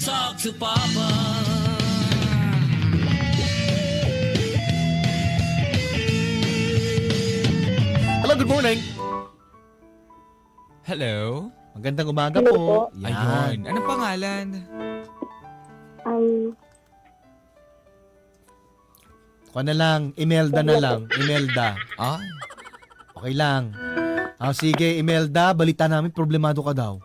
Talk to Papa. Hello, good morning. Hello? Magandang umaga Hello po. po. Ayun. Anong pangalan? Kuha na lang. Imelda na lang. Imelda. Ah, Okay lang. Sige, Imelda. Balita namin, problemado ka daw.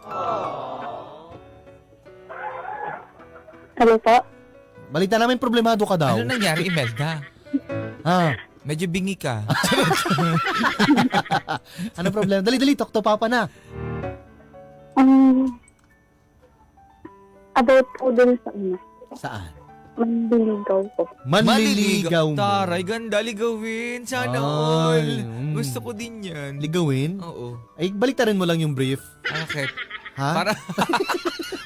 Ano po? Balita namin, problemado ka daw. ano nangyari, Imelda? Ha? Medyo bingi ka. Ano problema? Dali, talk to Papa na. About po dun sa Saan? manliligaw po. Manliligaw mo. Taray, ganda ligawin. Sana Ay, all. mm. Gusto ko din yan. Ligawin? Oo. Ay, baliktarin mo lang yung brief. Bakit? Ha? Para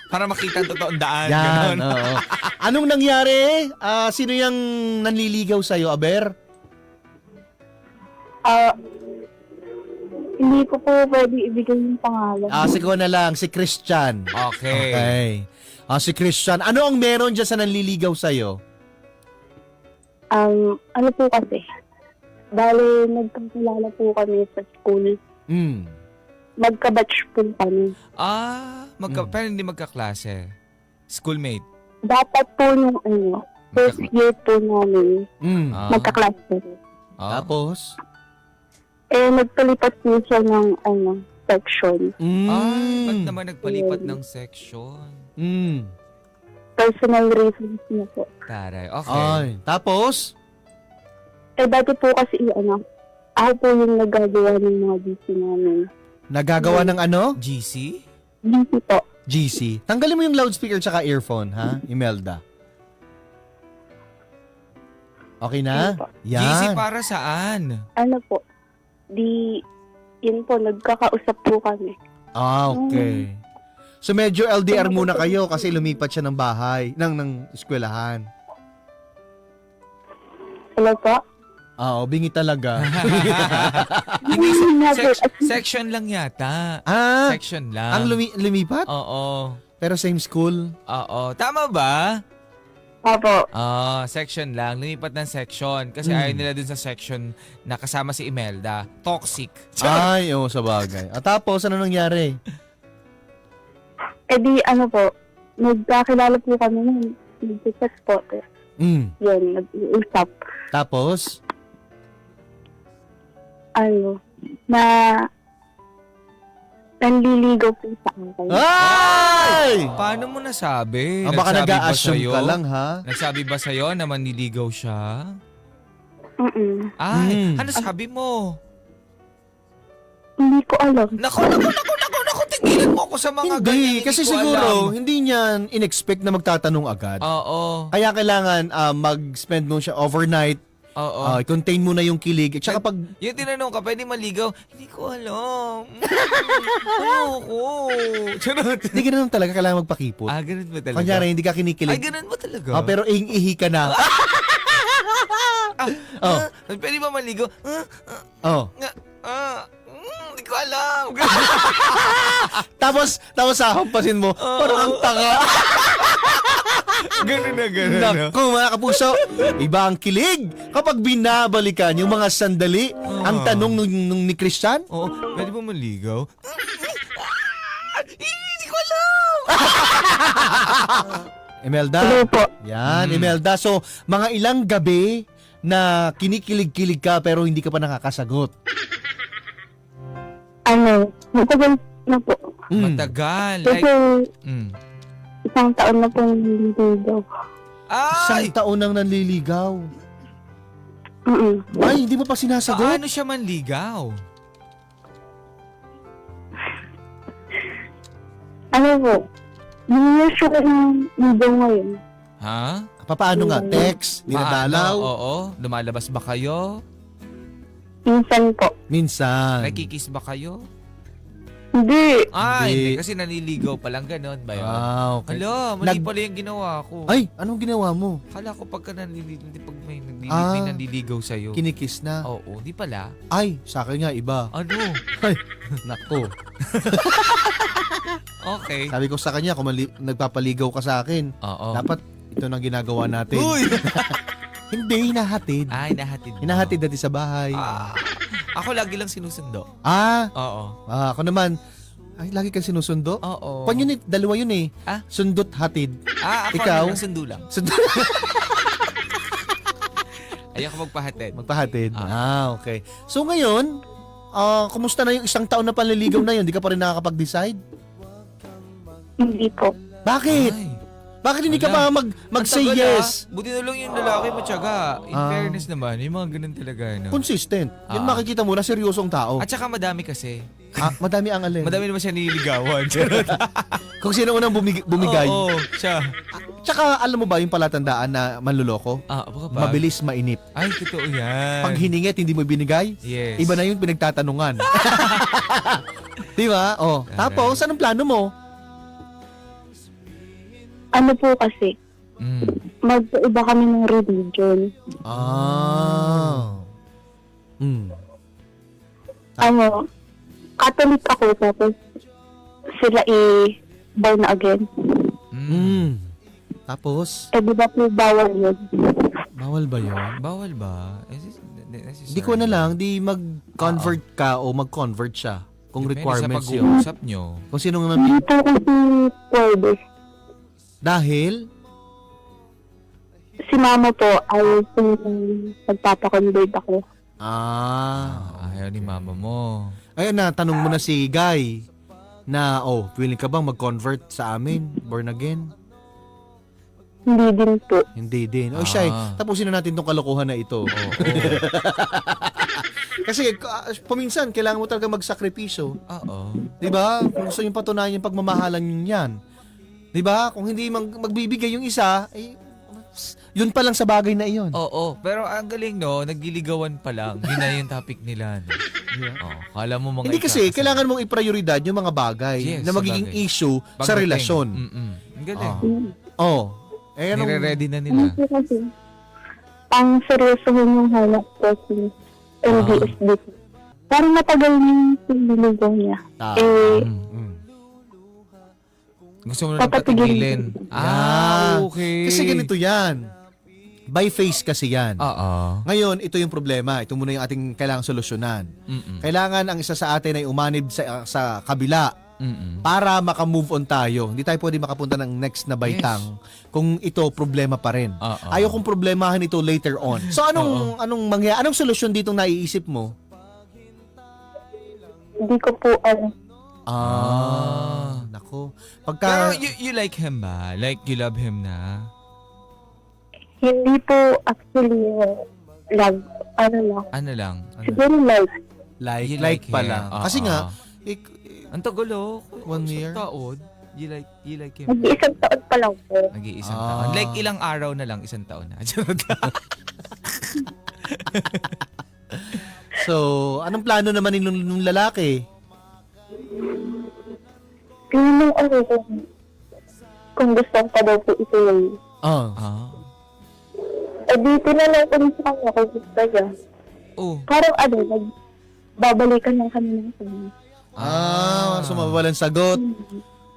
para makita ang totoong daan. Yan, Ganon. oo. Anong nangyari? Sino yung nanliligaw sa'yo, Aber? Hindi ko po pwede ibigay yung pangalan. Sige na lang, si Christian. Okay. Okay. Si Christian. Ano ang meron dyan sa nanliligaw sa'yo? Ano po kasi, bale nagkakilala po kami sa school. Hmm. Magka-batch po kami. Pero hindi magkaklase. Schoolmate. Dapat po nung first year po namin, Hmm. magka-class po. Tapos? Nagpalipat po siya ng section. Ba't naman nagpalipat ng section? Personal reasons niya po. Taray. Okay. Ay. Tapos? Dati po kasi ako po yung nagagawa ng mga GC namin. Nagagawa ng ano? GC? GC po. GC. Tanggalin mo yung loudspeaker tsaka earphone, ha? Imelda. Okay na? GC Yan. para saan? Ano po, yun po, nagkakausap po kami. Okay. So medyo LDR muna kayo kasi lumipat siya ng bahay, ng eskwelahan. Ano po? Bingi talaga. Hindi, Never. section lang yata. Section lang. Ang lumipat? Oo. Pero same school? Oo. Tama ba? Opo. Section lang. Lumipat ng section. Kasi ayaw nila dun sa section na kasama si Imelda. Toxic. Ay, sa bagay. Tapos, ano nangyari? Ano po, nagkakilala po kami ng nag-chat po. Yun, nag-uusap. Tapos? Nanliligaw po sa akin. Ay! Paano mo nasabi? Baka Nagsabi ba nag-a-assume sa'yo? ka lang, ha? Nagsabi ba sa'yo na manliligaw siya? Mm-mm. Ano sabi mo? Hindi ko alam. Naku, tigilan mo ako sa mga ganyan. Hindi, kasi ko siguro, alam. hindi niyan in-expect na magtatanong agad. Oo. Kaya kailangan mag-spend mo siya overnight, Oo. contain mo na yung kilig. At saka pag, Yung tinanong ka, pwede maligaw? Hindi ko alam. Ayoko. Charot. hindi ganun talaga kailangan magpakipot. Ganun ba talaga? Kunyari, hindi ka Ay, kinikilig. ganun ba talaga? Pero ihi ka na. Pwede ba maligaw? Hindi ko alam. Tapos hahampasin mo, parang ang tanga. Ganun na. Naku, mga kapuso, iba ang kilig kapag binabalikan yung mga sandali. Ang tanong nung ni Christian, Oo, pwede ba maligaw? Hindi ko alam. Imelda. Hello po. Yan, Imelda. So, mga ilang gabi na kinikilig-kilig ka pero hindi ka pa nakakasagot. Matagal na po. Matagal. Kasi isang taon na po nanliligaw. Isang Ay! taon nang nanliligaw. Mm-mm. Ay, hindi mo pa sinasagot? Paano siya manligaw? Po, hindi siya ng ligaw ngayon. Ha? Paano nga? Text? Dinadalaw? Paano? Oo. Lumalabas ba kayo? Minsan po. Minsan. Nakikiss ba kayo? Hindi. Hindi. Hindi. Kasi naniligaw pa lang, ganun ba yun? Okay. Hala, mali Nag- pala yung ginawa ko. Ay, anong ginawa mo? Kala ko pagka pag may Ah. nanliligaw sa'yo. Kinikiss na? Oo, di pala. Ay, sa akin nga iba. Ano? Ay, nako. Okay. Sabi ko sa kanya, kung nagpapaligaw ka sa akin, Oo. dapat ito nang ginagawa natin. Uy! Hindi, hinahatid. Ay, nahatid mo. Hinahatid natin sa bahay. Ako lagi lang sinusundo. Oo. Oo. Ako naman, ay, lagi kang sinusundo? Oo. Kwan yun eh, dalawa yun eh. Ah? Sundot, hatid. Ako Ikaw? ano lang, sundo lang. Sundot, Ayoko magpahatid. magpahatid. Okay. So ngayon, kumusta na yung isang taon na panliligaw na yun? Di ka pa rin nakakapag-decide? Hindi po. Bakit? Ay. Bakit hindi ka Wala. pa mag-say Ang tagal, yes? Buti na lang yung lalaki matyaga. In Ah. fairness naman, yung mga ganun talaga. No? Consistent. Yun Ah. makikita mo na seryosong tao. At saka madami kasi. Madami ang alin. Madami naman siya nililigawan. Kung sino unang bumigay. Oo, siya. Tsaka alam mo ba yung palatandaan na manluloko? Baka ba? Mabilis mainip. Ay, totoo yan. Pag hiningit, hindi mo binigay, Yes. iba na yung pinagtatanungan. Di ba? Tapos, anong plano mo? Ano po kasi, Mm. magkaiba kami ng religion. Ano, Catholic ako, tapos sila born again. Tapos, Di ba po bawal yun? bawal ba yun? Bawal ba? Is it necessary? Hindi ko na lang, di mag-convert ka o mag-convert siya. Kung Depende requirements sa yun. pag-uusap nyo. Kung sino nga Hindi po kasi pwede. dahil, Si mama po ay magpapakonvert ako. Ayaw ni mama mo. ayun na, tanong mo na si Guy na, willing ka bang mag-convert sa amin? Born again? Hindi din po. Hindi din. Shy, tapusin na natin tong kalokohan na ito. Kasi paminsan, kailangan mo talaga magsakripisyo. Oo. Di ba? Kung gusto yung patunayan yung pagmamahalan yun yan. Di ba? Kung hindi magbibigay yung isa, yun pa lang sa bagay na iyon. Oo. Pero ang galing, no? Nagliligawan pa lang. Yun na yung topic nila. No? Kala mo mga Hindi kasi, kailangan mong iprioridad yung mga bagay Yes, na sa magiging bagay. issue sa Pagdating. relasyon. Ang galing. Anong... Nire-ready na Ano nila. po kasi, ang seryosohin yung hanap ko si LDSD. Parang matagal yung piniligaw niya. Gusto mo na Papatigilin. patigilin. Okay. Kasi ganito yan. By face kasi yan. Oo. Ngayon, ito yung problema. Ito muna yung ating kailangang solusyonan. Kailangan ang isa sa atin ay umanib sa kabila para makamove on tayo. Hindi tayo pwede makapunta ng next na baitang kung ito problema pa rin. Ayaw kong problemahan ito later on. So anong mangyayari? Anong solusyon ditong naiisip mo? Hindi ko po Nako. Pero Pagka you like him ba? Like you love him na? hindi po actually love. Ano lang? Siguro like. You like like pala. him. Kasi nga, Ang tagal oh. 1 year? Taon. You like him. Mag-iisang taon pa lang po. Nag-iisang taon. Like ilang araw na lang, isang taon na. so, anong plano naman ng lalaki? Tinanong kung gusto ko pa daw po ito yung dito na lang kami sa kanya kung gusto niya. Parang babalikan lang kami ng kanya. So mabawalan sagot.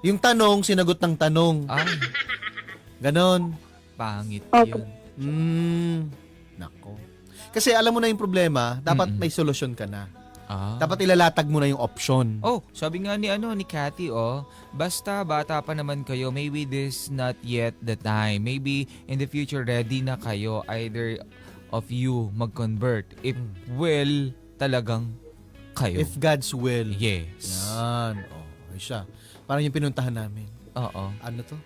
Yung tanong, sinagot ng tanong. Ganon. Pangit Okay. yun. Nako. Kasi alam mo na yung problema, dapat may solusyon ka na. Ah. Dapat ilalatag mo na yung option. Oh, sabi nga ni Cathy, basta bata pa naman kayo, maybe this not yet the time. Maybe in the future ready na kayo, either of you mag-convert. If will talagang kayo. If God's will. Yes. Yan. Ay siya. Parang yung pinuntahan namin. Oo. Ano to?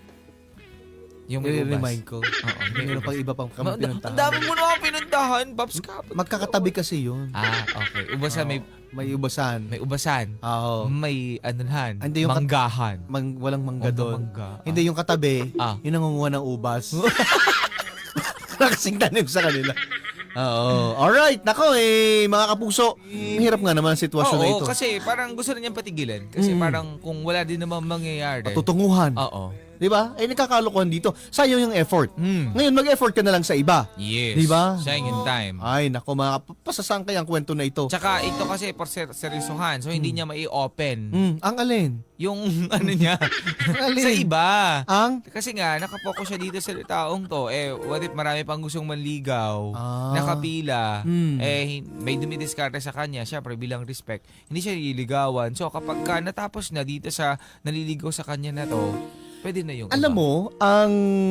Yung may ubas. I-remind ko. Oo. Meron pang iba pang kami Ang pinuntahan. dami mo na akong pinuntahan, Pops Cap. Magkakatabi kasi yun. Okay. Ubasan, May ubasan. may ubasan. Oo. May anuhan. Hindi yung manggahan. Walang mangga doon. Mangga. Hindi yung katabi, yung nangunguha ng ubas. Nakasing tanim sa kanila. Oo. Alright. Nako mga kapuso. Mahirap nga naman ang sitwasyon na ito. kasi parang gusto na niyang patigilan. Kasi parang kung wala din naman mangyayari. Patutunguhan. Oo. Di ba? Nagkakalokohan dito. Sayang yung effort. Mm. Ngayon, mag-effort ka na lang sa iba. Yes. Di ba? Sayang yung time. Ay, nako, pasasangkay ang kwento na ito. Tsaka ito kasi seryosohan. So hindi niya mai-open Ang alin? yung ano niya alin? sa iba. Ang? Kasi nga, nakapokus siya dito sa taong to. What if marami pang gustong manligaw, nakapila, may dumidiskarte sa kanya, syempre bilang respect, hindi siya nililigawan. So kapag ka natapos na dito sa naliligaw sa kanya na to, pwede na yung Alam iba. mo,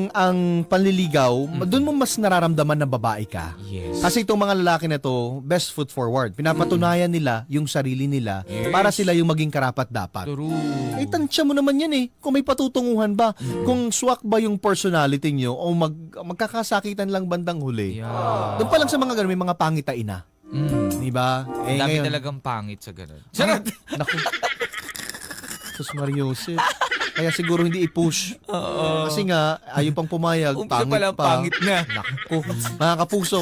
ang panliligaw, doon mo mas nararamdaman na babae ka. Yes. Kasi itong mga lalaki na to, best foot forward. Pinapatunayan nila yung sarili nila Yes. para sila yung maging karapat-dapat. True. Tansya mo naman yan kung may patutunguhan ba. Kung swak ba yung personality nyo o magkakasakitan lang bandang huli. Yeah. Doon pa lang sa mga ganun, may mga pangitain na. Di ba? Dami Ngayon, talagang pangit sa ganun. Charot! Naku. Sus Mariosep. Kaya siguro hindi i-push. Kasi nga, ayaw pang pumayag. Umpisa Pangit pa lang, pa. pangit na. Naku. Mga kapuso,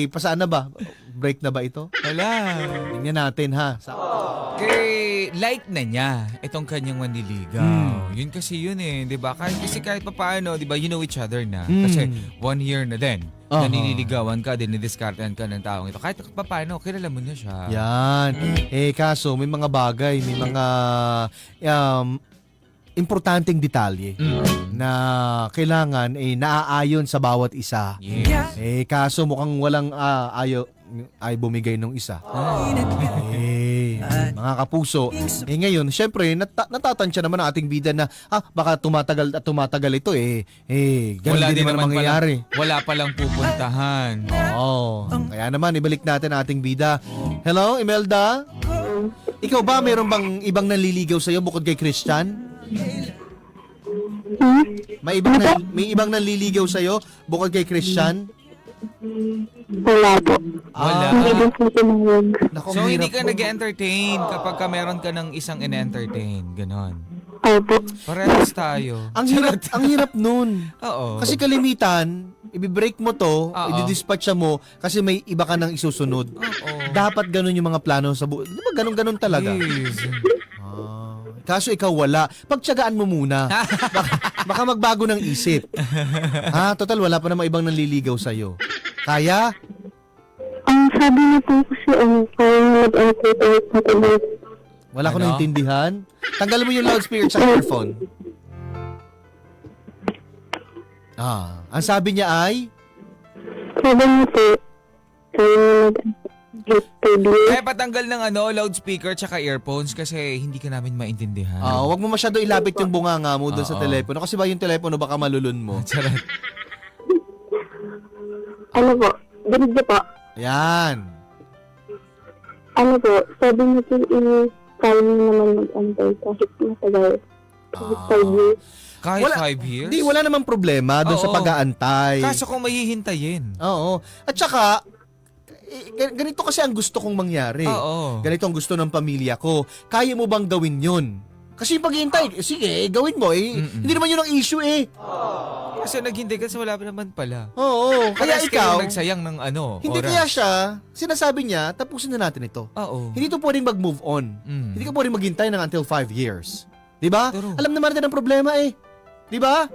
pasaan na ba? Break na ba ito? Wala. Tingnan natin ha. Kay like na niya itong kanyang manliligaw. Yun kasi yun di ba? Kahit pa paano, di ba, you know each other na. Kasi 1 year na din. Nanililigawan ka, dinidiskartehan ka ng taong ito. Kahit pa paano, kilala mo na siya. Yan. Kaso, may mga bagay, may mga importanteng detalye na kailangan naaayon sa bawat isa. Yes. Kaso mukhang walang ay bumigay nung isa. Mga kapuso, ngayon, syempre, natatansya naman ang ating bida na, baka tumatagal at tumatagal ito ganun Wala din naman mangyayari. Wala palang pupuntahan. Oo. Kaya naman, ibalik natin ang ating bida. Hello, Imelda? Ikaw ba, meron bang ibang nanliligaw sa'yo bukod kay Christian? May ibang nanliligaw sa'yo bukod kay Christian? Wala po. Wala. Hindi din po tumawag. Naku, So, hindi hirap ka po. nag-entertain kapag ka meron ka ng isang in-entertain. Ganon. Opo. Parehas tayo. Ang hirap nun. Oo. Kasi kalimitan, i-break mo to, Oo. i-dispatch mo kasi may iba ka nang isusunod. Oo. Dapat ganun yung mga plano sa buhay. Di ba ganun talaga? Yes. Kaso ikaw wala. Pagtiyagaan mo muna. baka magbago ng isip. Total wala pa namang ibang nanliligaw sa'yo. Kaya? Ang sabi niya po kasi, kaya mag-entertain sa tuloy. Wala ko Ano? naintindihan. Tanggalin mo yung loudspeaker sa earphone. Ang sabi niya ay? Sabi niya po, kaya mag-entertain. Kaya patanggal ng loudspeaker tsaka earphones kasi hindi ka namin maintindihan. Huwag mo masyado ilapit yung bunganga mo doon sa Oo. telepono. Kasi ba yung telepono baka malulun mo. Charot. Ano po? Dinig niyo po. Ayan. Ano po? Sabi niya po, kaya niya naman mag-antay kahit matagal. Kahit 5 years. Kahit Wala- 5 years? Hindi, wala namang problema doon sa Oo. pag-aantay. Kaso kung mahihintayin. Oo. At saka, ganito kasi ang gusto kong mangyari. Oo. Ganito ang gusto ng pamilya ko. Kaya mo bang gawin yun? Kasi yung paghihintay, sige, gawin mo Hindi naman yun ang issue Kasi naghintay kasi wala pa naman pala. Oo. Kaya Parehas ikaw, kayo nagsayang ng hindi oras. kaya siya, sinasabi niya, tapusin na natin ito. Oo. Hindi to pwedeng mag-move on. Mm. Hindi ka pwedeng maghintay ng until 5 years. Di ba? True. Alam naman natin ang problema Di ba?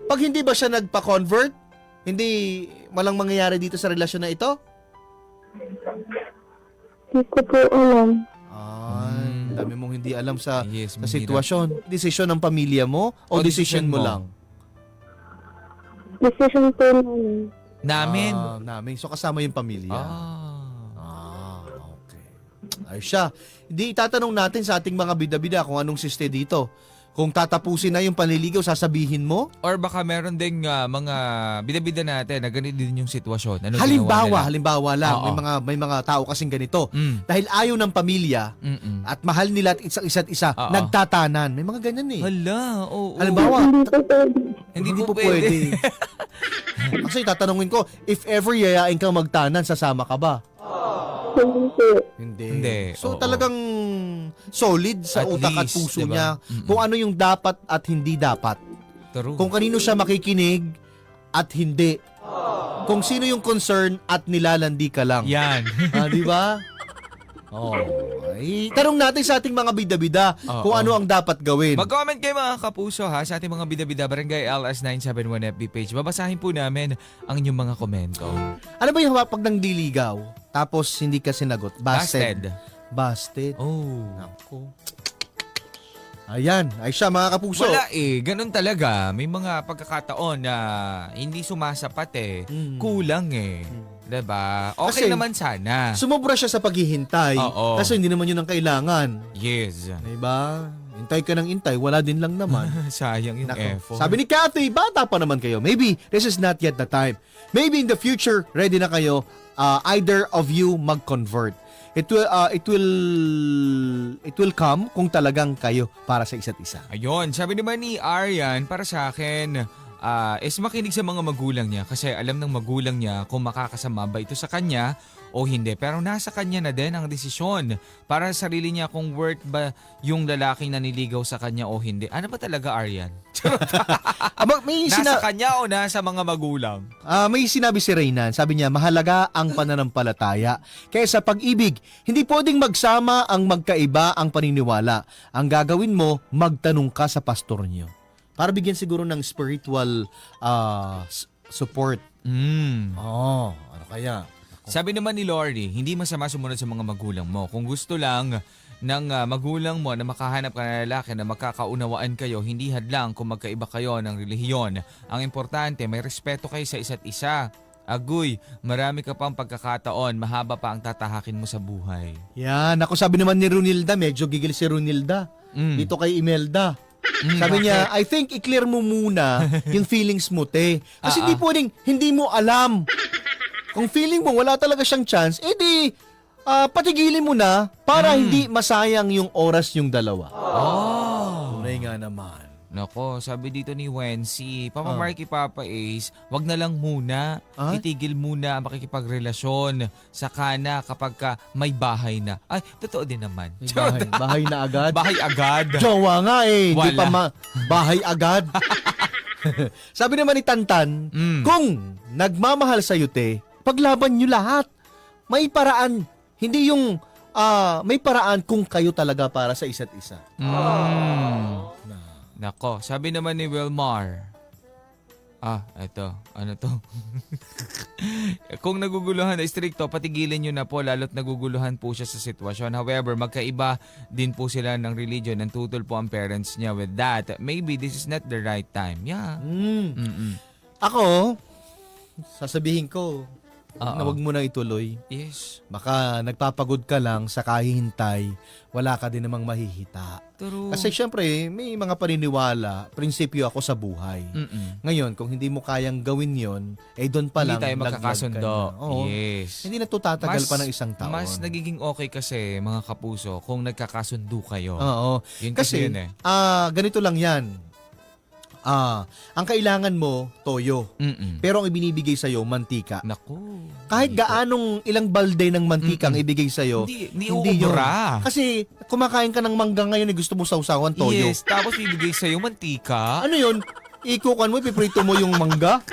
Pag hindi ba siya nagpa-convert, hindi walang mangyayari dito sa relasyon na ito? Hindi ko po alam. Dami mong hindi alam sa Yes, sa mahirap. sitwasyon. Desisyon ng pamilya mo o O decision decision mo mo? lang? Decision po namin. Namin? Namin. So kasama yung pamilya. Okay. Ay siya. Hindi itatanong natin sa ating mga bida-bida kung anong siste dito. Kung tatapusin na yung panliligaw, sasabihin mo? Or baka meron ding mga bida-bida natin na ganito din yung sitwasyon. Ano Halimbawa lang, Oo. may mga tao kasing ganito. Mm. Dahil ayaw ng pamilya Mm-mm. at mahal nila at isa't isa, Oo. nagtatanan. May mga ganyan Hala, oo. Halimbawa, Hindi po pwede. Hindi Hindi po po pwede. Kasi tatanungin ko, if ever yayain kang magtanan, sasama ka ba? Hindi po. Hindi, So oo. talagang solid sa At utak at least, puso diba? niya Mm-mm. kung ano yung dapat at hindi dapat. True. Kung kanino siya makikinig at hindi. kung sino yung concern at nilalandi ka lang. Yan. Di ba? Oh. Ay, tanong natin sa ating mga bida-bida kung ano ang dapat gawin. Mag-comment kayo mga kapuso ha sa ating mga bida-bida Barangay LS971 FB page. Babasahin po namin ang inyong mga komento. Ano ba yung pag nangliligaw tapos hindi ka sinagot? Busted. Oh. Nako. Ayan, ay siya mga kapuso. Wala ganun talaga. May mga pagkakataon na hindi sumasapat Kulang Diba? Okay Kasi, naman sana. Sumobra siya sa paghihintay. Oo. Kasi hindi naman yun ang kailangan. Yes. Diba? Intay ka ng intay, wala din lang naman. Sayang yung Nako. effort. Sabi ni Kathy, bata pa naman kayo. Maybe this is not yet the time. Maybe in the future, ready na kayo. Either of you mag-convert. It will come kung talagang kayo para sa isa't isa. Ayun, sabi naman ni Aryan, para sa akin, is makinig sa mga magulang niya kasi alam ng magulang niya kung makakasama ba ito sa kanya o hindi. Pero nasa kanya na din ang desisyon para sa sarili niya kung worth ba yung lalaking naniligaw sa kanya o hindi. Ano ba talaga, Aryan? Nasa kanya o nasa mga magulang? May sinabi si Reynan, sabi niya, mahalaga ang pananampalataya. Kaya sa pag-ibig, hindi pwedeng magsama ang magkaiba ang paniniwala. Ang gagawin mo, magtanong ka sa pastor niyo. Para bigyan siguro ng spiritual support. Ano kaya? Sabi naman ni Lori, hindi masama sumunod sa mga magulang mo. Kung gusto lang ng magulang mo na makahanap ka ng lalaki na magkakaunawaan kayo, hindi hadlang kung magkaiba kayo ng relihiyon. Ang importante, may respeto kayo sa isa't isa. Agoy, marami ka pang pagkakataon, mahaba pa ang tatahakin mo sa buhay. Yan, ako sabi naman ni Runilda, medyo gigil si Runilda. Dito kay Imelda. Sabi niya, I think i-clear mo muna yung feelings mo, te. Kasi hindi pwedeng, hindi mo alam. Kung feeling mo wala talaga siyang chance, edi patigilin mo na para hindi masayang yung oras yung dalawa. Tunay nga naman. Nako, sabi dito ni Wency, Papa Marky, Papa Ace, wag na lang muna, itigil muna ang makikipagrelasyon sa kana kapag ka may bahay na. Ay, totoo din naman. Bahay na agad? Bahay agad. Jowa nga eh. Hindi Wala. pa bahay agad. Sabi naman ni Tantan, kung nagmamahal sa'yo, te, paglaban nyo lahat. May paraan. Hindi yung may paraan kung kayo talaga para sa isa't isa. Nako, sabi naman ni Wilmar, eto, ano to? Kung naguguluhan na stricto, patigilin nyo na po, lalo't naguguluhan po siya sa sitwasyon. However, magkaiba din po sila ng religion, ng tutol po ang parents niya with that. Maybe this is not the right time. Yeah. Ako, sasabihin ko, wag mo na ituloy. Yes. Baka nagpapagod ka lang sa kahihintay, wala ka din namang mahihita. True. Kasi syempre, may mga paniniwala, prinsipyo ako sa buhay. Ngayon, kung hindi mo kayang gawin yon, doon pa lang hindi tayo laglag magkakasundo. ka na. Oo. Yes. Hindi na to tatagal pa ng isang taon. Mas nagiging okay kasi, mga kapuso, kung nagkakasundo kayo. Oo. Yun kasi yun ganito lang yan. Ang kailangan mo, toyo. Pero ang ibinibigay sa'yo, mantika. Naku. Kahit gaanong ilang balde ng mantika ang ibigay sa'yo, Hindi yun. uubra. Kasi kumakain ka ng mangga ngayon gusto mo sausawan toyo. Yes, tapos bibigay sa'yo mantika. Ano yun? Ikukan mo, piprito mo yung mangga.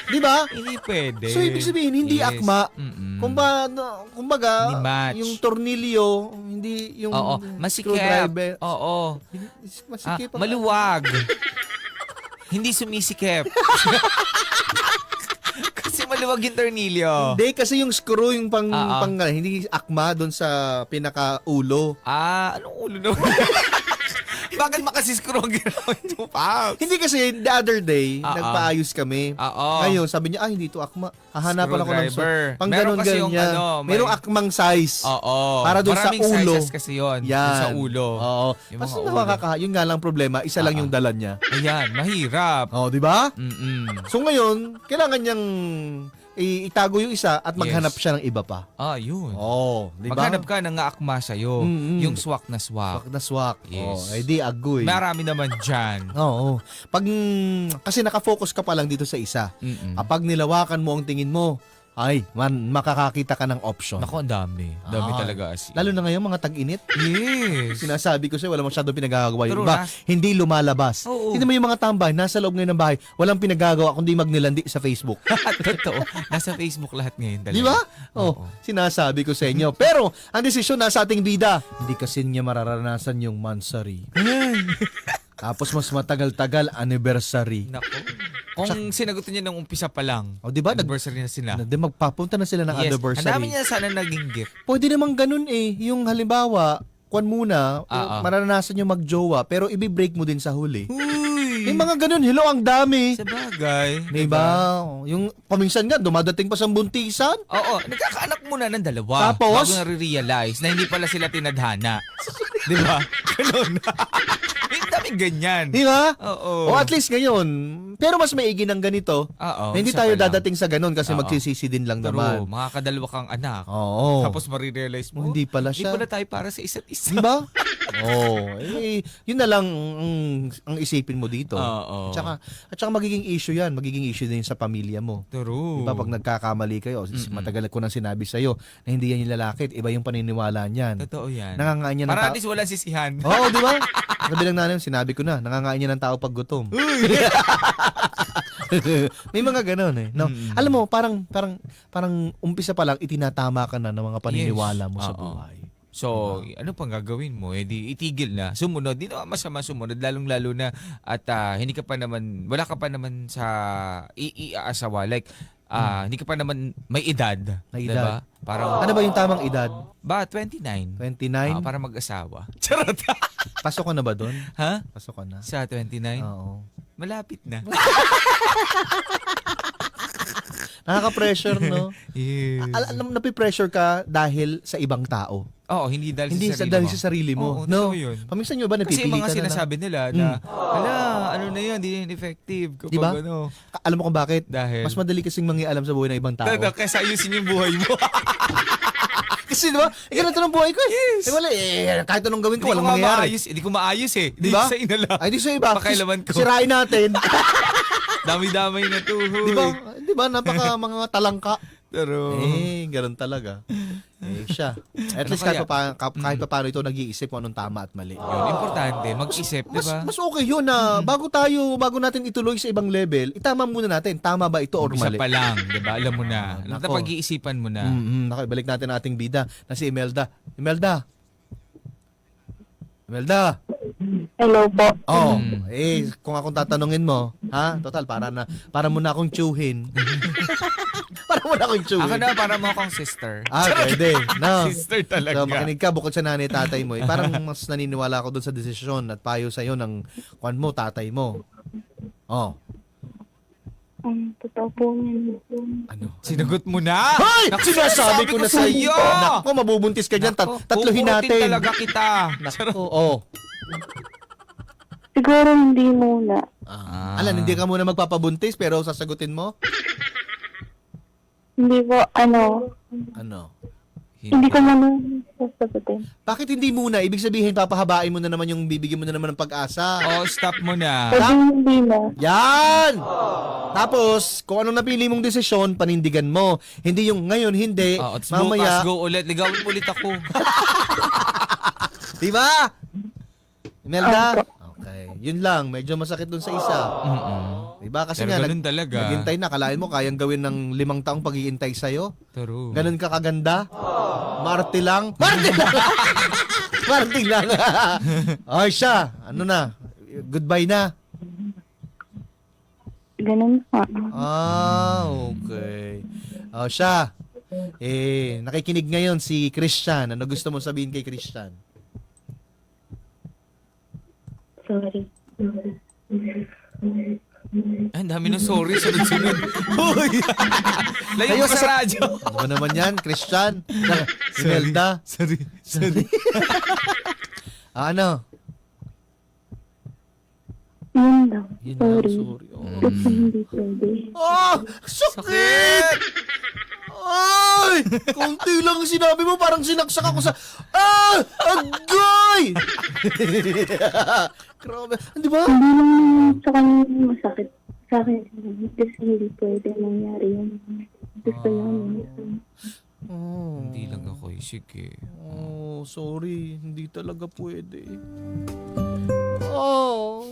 Di ba? Hindi pwede. So, ibig sabihin, hindi akma. Kumbaga, Hindi match. yung tornilyo, hindi yung masikip. screwdriver. Oo. Masikip. Maluwag. Hindi sumisikip. Kasi maluwag yung tornilyo. Hindi, kasi yung screw, yung hindi akma doon sa pinaka-ulo. Anong ulo naman? Bakit makasiskro ang ginawin mo, Paps? Hindi kasi, the other day, nagpaayos kami. Ngayon, sabi niya, hindi ito akma. Hahanapan ako ng pang meron kasi yung ganyan. Merong akmang size. Para doon sa Maraming ulo. sizes kasi yun. Yan. Doon sa ulo. Oo. Yung Kasi mga ulo. yun nga lang problema, isa lang yung dala niya. Ayan, mahirap. Di ba? Mm-mm. So ngayon, kailangan niyang itago yung isa at maghanap Yes. siya ng iba pa. Yun. Di ba? Maghanap ka ng akma sa'yo. Yung swak na swak. Swak na swak. Yes. Di agoy. Marami naman dyan. Kasi nakafocus ka pa lang dito sa isa. Mm-mm. Kapag nilawakan mo ang tingin mo, ay, makakakita ka ng option. Nako, ang dami. Dami Ah. talaga as in. Lalo na ngayon, mga tag-init. Yes. Sinasabi ko sa'yo, wala masyadong pinagagawa yung True, iba. Hindi lumalabas. Oo. Hindi mo yung mga tambay, nasa loob ngayon ng bahay, walang pinagagawa kundi magnilandi sa Facebook. Totoo. Nasa Facebook lahat ngayon talaga. Di ba? Oo. Sinasabi ko sa inyo. Pero, ang desisyon nasa ating bida. Hindi kasi niya mararanasan yung mansari. Tapos mas matagal-tagal, anniversary. Nako. Kung sinagutin niya ng umpisa pa lang, O, di ba? anniversary na sila. Magpapunta na sila ng Yes. anniversary. Ang dami niya sana naging gift. Pwede namang ganun eh. Yung halimbawa, kwan muna, mararanasan nyo magjowa, pero ibibreak mo din sa huli. Uy! Yung mga ganun, hello, ang dami. Sa bagay. Diba? Yung paminsan nga, dumadating pa sa buntisan. Oo. Nagkakaanak muna ng dalawa. Tapos? Bago na-realize na hindi pala sila tinadhana. Di ba? Ganun. May daming ganyan. Di ba? Oo. O at least ngayon, pero mas maigi ng ganito. Oo. Na hindi isa tayo pa lang. dadating sa ganun kasi Oo. magsisisi din lang True. naman. Makakadalawa kang anak. Oo. Tapos marirealize mo, Hindi pala Hindi siya. pala tayo para sa isa't isa. Di ba? Yun na lang ang isipin mo dito. Oo. At saka magiging issue yan. Magiging issue din sa pamilya mo. True. Diba pag nagkakamali kayo, matagal ko nang sinabi sa'yo na hindi yan yung lalaki, iba yung paniniwala niyan. Totoo yan. Nangangain niya ng Para tao. at least walang sisihan. Oo, di ba? Sabi lang namin, sinabi ko na, nangangain niya ng tao pag gutom. May mga ganun eh. No? Alam mo, parang umpisa pa lang, itinatama ka na ng mga paniniwala mo sa Oo. buhay. So, ano pang gagawin mo? Eh di itigil na. Sumunod. Di naman masama sumunod. Lalong-lalo na at hindi ka pa naman, wala ka pa naman sa iaasawa. Like, hindi ka pa naman may edad. May diba? edad. Parang, Ano ba yung tamang edad? 29. 29? Para mag-asawa. Charot. Pasok ka na ba doon? Ha? Pasok ka na? Sa 29? Oo. Malapit na. Nakaka-pressure, no? Yes. Alam, napipressure ka dahil sa ibang tao. Oo, hindi dahil Hindi sa sarili dahil mo. sa sarili mo. Oo, No? totoo yun. Paminsan nyo ba Kasi napipili mga ka na sinasabi nila na, ano na yun, di na effective. Kapag Diba? ano. Alam mo kung bakit? Dahil? Mas madali kasing mangialam sa buhay ng ibang tao. Kaysa ayusin yung buhay mo. Kasi diba? Ganito ng buhay ko eh. Yes. Wala eh. Kahit anong gawin ko, Hindi ko walang mangyayari. hindi ko maayos eh. Di Diba? sa inala. Ay, di sa iba. Pakailaman ko. Sirain natin. Dami-damay na to. Huy. Diba? Diba? Napaka mga talangka. Pero, Ganun talaga. Siya. At Ano least kahit pa paano ito nag-iisip kung anong tama at mali. yun, importante, mag-isip, di ba? Mas okay yun na bago natin ituloy sa ibang level, itama muna natin, tama ba ito or Isa mali? pa lang, di ba? Alam mo na. Nako. Napag-iisipan mo na. Nako, balik natin ang ating bida na si Imelda. Imelda. Hello po. Kung akong tatanungin mo, ha? Total, para mo na akong tsuhin. Para mo na akong tsuhin. Ako na, para mo akong sister. Pwede. No. Sister talaga. So, makinig ka bukod sa nanay tatay mo. Parang mas naniniwala ako dun sa desisyon at payo sa'yo ng kwan mo, tatay mo. Ang totoo po niyan. Ano? Sinagot mo na? Hoy! Naku, Sinasabi ko na sa iyo! Naku, mabubuntis ka dyan. Naku, Tatluhin kukurutin natin. talaga kita. Naku, Siguro hindi muna. Alan, hindi ka muna magpapabuntis pero sasagutin mo? Hindi po, Ano? hindi ko muna sasagutin. Bakit hindi muna? Ibig sabihin, papahabain mo na naman yung bibigyan mo na naman ng pag-asa. Oh, stop mo na. Pwede hindi na. Yan! Tapos, kung anong napili mong desisyon, panindigan mo. Hindi yung ngayon, hindi. At bukas, Mamaya, go ulit. Ligawin mo ulit ako. diba? Imelda? Okay. Yun lang. Medyo masakit dun sa isa. Diba? Kasi Pero nga, ganun talaga. naghintay na. Kalain mo, kayang gawin ng 5 taong pag-iintay sa'yo. True. Ganun ka kaganda? Marte lang? Marte lang! Marte lang! Ay, siya. Ano na? Goodbye na. Ganun pa. Okay. Siya. Nakikinig ngayon si Christian. Ano gusto mo sabihin kay Christian? Sorry. Ang dami ng sorry. Sunod-sunod. Uy! Layo ka sa radyo. Ano naman yan, Christian? Imelda? Sorry. Ano? Yun lang. Yun lang, Sorry. sorry. Kasi hindi pwede. Sakit! Ay! Kunti lang sinabi mo, parang sinaksak ako sa... Agay! Grabe. Di ba? Hindi lang sa kanya masakit. Sa akin, kasi hindi pwede nangyari yun. Gusto namin. Oh. Hindi lang ako. Sige. Oh, sorry. Hindi talaga pwede. Oh.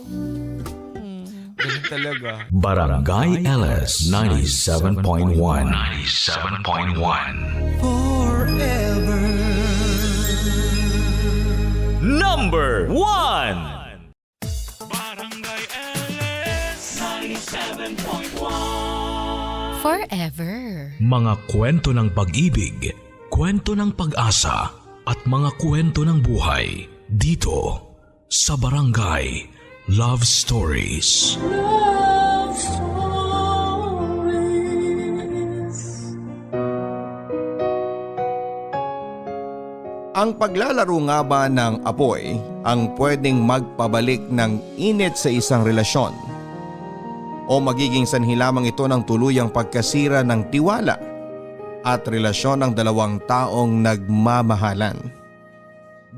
Ganun talaga. Barangay LS 97.1 Forever Number 1 Forever. Mga kwento ng pag-ibig, kwento ng pag-asa at mga kwento ng buhay dito sa Barangay Love Stories. Ang paglalaro nga ba ng apoy ang pwedeng magpabalik ng init sa isang relasyon? O magiging sanhi lamang ito ng tuluyang pagkasira ng tiwala at relasyon ng dalawang taong nagmamahalan?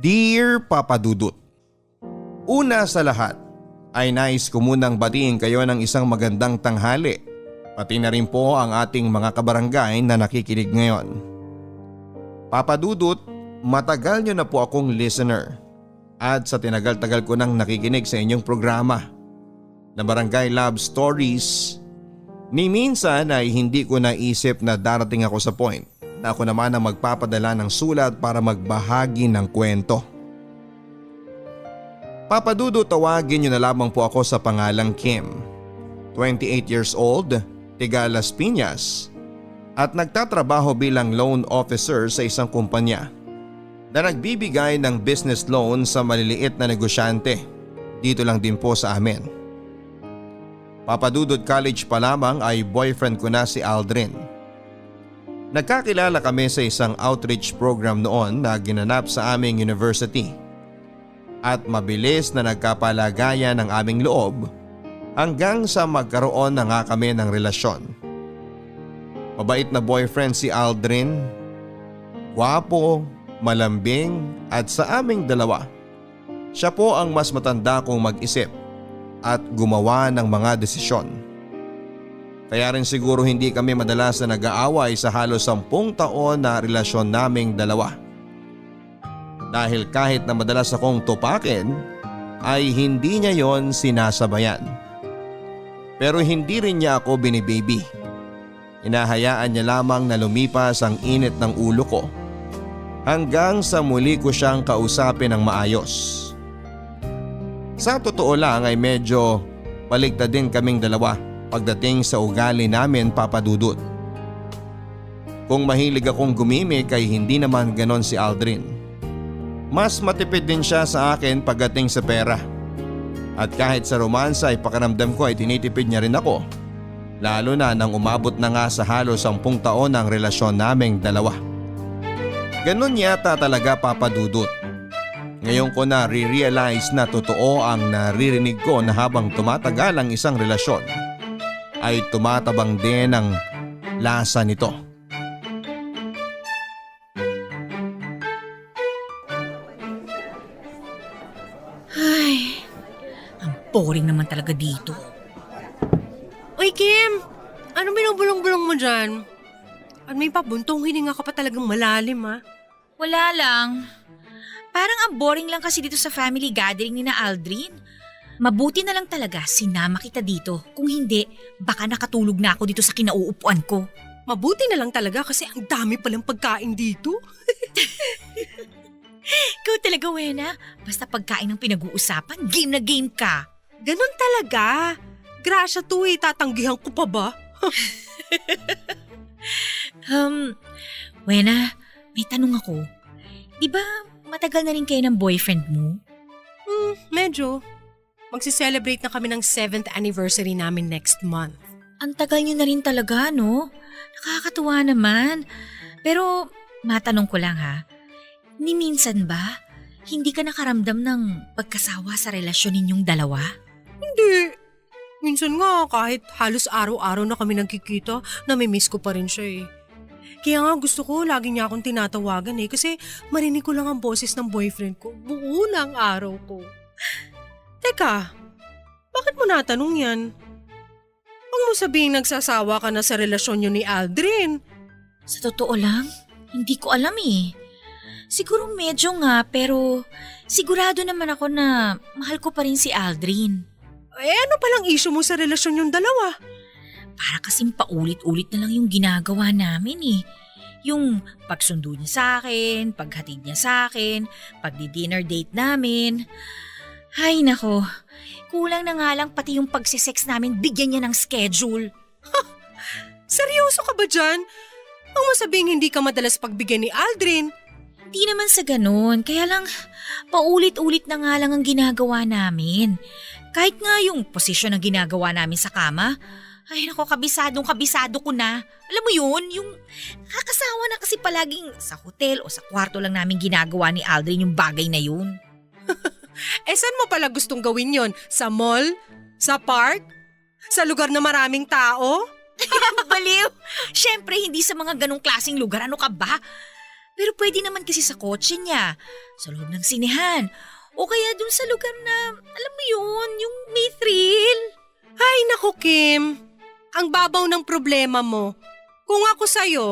Dear Papa Dudut, una sa lahat ay nais ko munang batiin kayo ng isang magandang tanghali, pati na rin po ang ating mga kabarangay na nakikinig ngayon. Papa Dudut, matagal nyo na po akong listener at sa tinagal-tagal ko nang nakikinig sa inyong programa na Barangay Love Stories, ni minsan ay hindi ko naisip na darating ako sa point na ako naman ang magpapadala ng sulat para magbahagi ng kwento. Papa Dudu, tawagin nyo na lamang po ako sa pangalang Kim, 28 years old, tiga Las Piñas at nagtatrabaho bilang loan officer sa isang kumpanya na nagbibigay ng business loan sa maliliit na negosyante dito lang din po sa amin. Papadudod college pa lamang ay boyfriend ko na si Aldrin. Nagkakilala kami sa isang outreach program noon na ginanap sa aming university at mabilis na nagkapalagayan ng aming loob hanggang sa magkaroon na nga kami ng relasyon. Mabait na boyfriend si Aldrin, gwapo, malambing at sa aming dalawa, siya po ang mas matanda kong mag-isip at gumawa ng mga desisyon. Kaya rin siguro hindi kami madalas na nag-aaway sa halos 10 taon na relasyon naming dalawa. Dahil kahit na madalas akong tupakin ay hindi niya yon sinasabayan. Pero hindi rin niya ako binibaby. Inahayaan niya lamang na lumipas ang init ng ulo ko hanggang sa muli ko siyang kausapin ng maayos. Sa totoo lang ay medyo baligtad din kaming dalawa pagdating sa ugali namin, Papa Dudut. Kung mahilig akong gumimik ay hindi naman ganon si Aldrin. Mas matipid din siya sa akin pagdating sa pera. At kahit sa romansa ay pakiramdam ko ay tinitipid niya rin ako. Lalo na nang umabot na nga sa halos 10 taon ang relasyon naming dalawa. Ganon yata talaga, Papa Dudut. Ngayon ko na re-realize na totoo ang naririnig ko na habang tumatagal ang isang relasyon ay tumatabang din ang lasa nito. Ay, ang boring naman talaga dito. Uy, Kim! Anong binubulong-bulong mo dyan? At may pabuntong hininga ka pa talagang malalim, ha? Wala lang. Parang ang boring lang kasi dito sa family gathering ni na Aldrin. Mabuti na lang talaga sinama kita dito. Kung hindi, baka nakatulog na ako dito sa kinauupuan ko. Mabuti na lang talaga kasi ang dami palang pagkain dito. Ikaw talaga, Wena. Basta pagkain ang pinag-uusapan, game na game ka. Ganon talaga. Grasya to eh, tatanggihan ko pa ba? Wena, may tanong ako. Di ba matagal na rin kayo ng boyfriend mo? Medyo. Magsi-celebrate na kami ng 7th anniversary namin next month. Ang tagal nyo na rin talaga, no? Nakakatuwa naman. Pero matanong ko lang ha, ni minsan ba hindi ka nakaramdam ng pagkasawa sa relasyon ninyong dalawa? Hindi. Minsan nga kahit halos araw-araw na kami nagkikita, namimiss ko pa rin siya eh. Kaya nga gusto ko lagi niya akong tinatawagan eh kasi marinig ko lang ang boses ng boyfriend ko buo na ang araw ko. Teka, bakit mo natanong yan? Ang mo sabihing nagsasawa ka na sa relasyon niyo ni Aldrin? Sa totoo lang, hindi ko alam eh. Siguro medyo nga, pero sigurado naman ako na mahal ko pa rin si Aldrin. Ano palang issue mo sa relasyon yung dalawa? Para kasing paulit-ulit na lang yung ginagawa namin eh. Yung pagsundo niya sa akin, paghatid niya sa akin, pagdi-dinner date namin. Ay nako, kulang na nga lang pati yung pagsisex namin bigyan niya ng schedule. Seryoso ka ba dyan? Ang masabing hindi ka madalas pagbigyan ni Aldrin. Hindi naman sa ganun, kaya lang paulit-ulit na nga lang ang ginagawa namin. Kahit nga yung posisyon na ginagawa namin sa kama, ay nako, kabisado ko na. Alam mo yun, yung kakasawa na kasi palaging sa hotel o sa kwarto lang namin ginagawa ni Aldrin yung bagay na yun. Saan mo pala gustong gawin yon? Sa mall? Sa park? Sa lugar na maraming tao? Baliw! Siyempre hindi sa mga ganong klaseng lugar, ano ka ba? Pero pwede naman kasi sa kotse niya, sa loob ng sinehan, o kaya dun sa lugar na, alam mo yun, yung may thrill. Ay naku Kim, ang babaw ng problema mo. Kung ako sa'yo,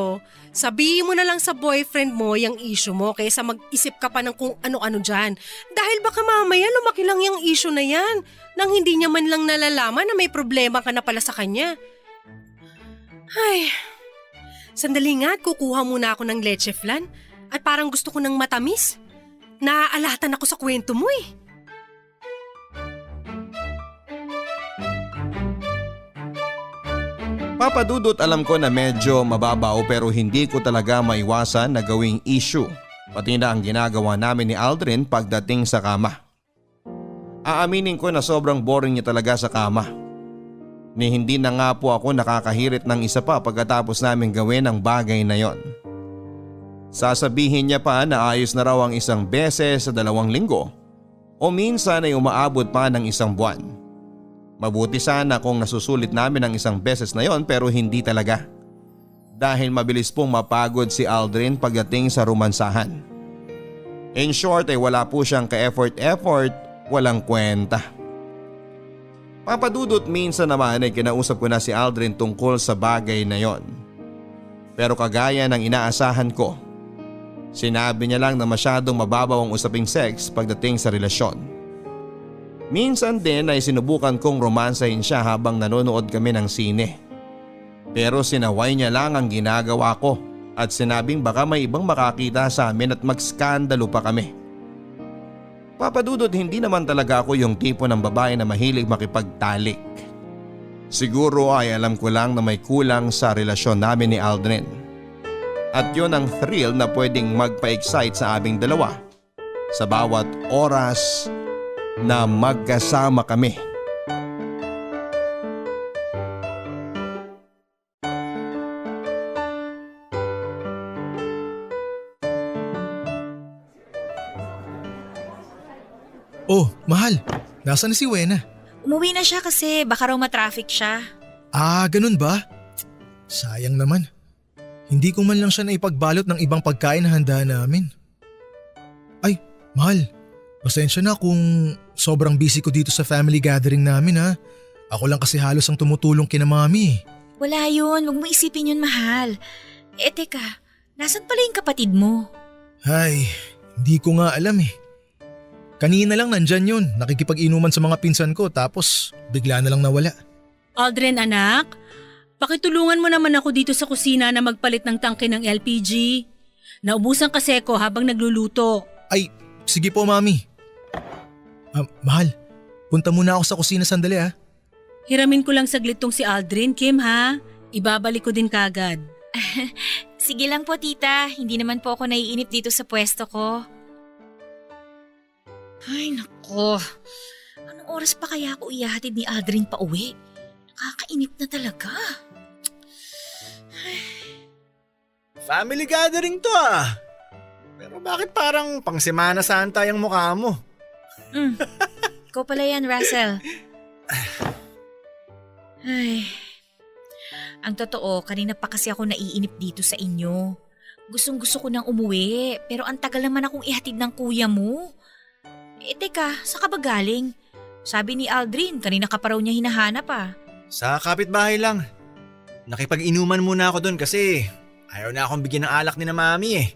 sabihin mo na lang sa boyfriend mo yung issue mo kaysa mag-isip ka pa ng kung ano-ano dyan. Dahil baka mamaya lumaki lang yung issue na yan nang hindi niya man lang nalalaman na may problema ka na pala sa kanya. Ay, sandali nga at kukuha muna ako ng leche flan at parang gusto ko ng matamis. Naaalatan ako sa kwento mo eh. Papa Dudut, alam ko na medyo mababaw pero hindi ko talaga maiwasan na gawing issue. Pati na ang ginagawa namin ni Aldrin pagdating sa kama. Aaminin ko na sobrang boring niya talaga sa kama. Ni hindi na nga po ako nakakahirit ng isa pa pagkatapos namin gawin ang bagay na yon. Sasabihin niya pa na ayos na raw ang isang beses sa 2 linggo o minsan ay umaabot pa ng 1 buwan. Mabuti sana kung nasusulit namin ang 1 beses na yon pero hindi talaga. Dahil mabilis pong mapagod si Aldrin pagdating sa romansahan. In short ay wala po siyang ka-effort, walang kwenta. Papadudot, minsan naman ay kinausap ko na si Aldrin tungkol sa bagay na yon. Pero kagaya ng inaasahan ko, sinabi niya lang na masyadong mababaw ang usaping sex pagdating sa relasyon. Minsan din ay sinubukan kong romansahin siya habang nanonood kami ng sine. Pero sinaway niya lang ang ginagawa ko at sinabing baka may ibang makakita sa amin at magskandalo pa kami. Papadudod, hindi naman talaga ako yung tipo ng babae na mahilig makipagtalik. Siguro ay alam ko lang na may kulang sa relasyon namin ni Aldrin. At yun ang thrill na pwedeng magpa-excite sa aming dalawa sa bawat oras na magkasama kami. Oh, mahal. Nasaan na si Wena? Umuwi na siya kasi baka raw matraffic siya. Ah, ganun ba? Sayang naman. Hindi ko man lang siya naipagbalot ng ibang pagkain na handa namin. Ay, mahal. Pasensya na kung sobrang busy ko dito sa family gathering namin ha. Ako lang kasi halos ang tumutulong kina mami. Wala yun, huwag mo isipin yun, mahal. Teka, nasan pala yung kapatid mo? Ay, hindi ko nga alam eh. Kanina lang nandyan yun, nakikipag-inuman sa mga pinsan ko tapos bigla na lang nawala. Aldrin anak, pakitulungan mo naman ako dito sa kusina na magpalit ng tangke ng LPG. Naubusan kasi ako habang nagluluto. Ay, sige po mami. Mahal, punta muna ako sa kusina sandali ha. Hiramin ko lang saglit tong si Aldrin, Kim ha. Ibabalik ko din kagad. Sige lang po tita, hindi naman po ako naiinip dito sa pwesto ko. Ay nako, anong oras pa kaya ako ihahatid ni Aldrin pa uwi? Nakakainip na talaga. Family gathering to ah. Pero bakit parang pang Semana Santa yung mukha mo? Ikaw pala yan, Russell. Ay, ang totoo, kanina pa kasi ako naiinip dito sa inyo. Gustong-gusto ko nang umuwi, pero ang tagal naman akong ihatid ng kuya mo. Teka, saan ka ba galing? Sabi ni Aldrin, kanina ka pa raw niya hinahanap ah. Sa kapitbahay lang. Nakipag-inuman muna ako doon kasi ayaw na akong bigyan ng alak ni na mami eh.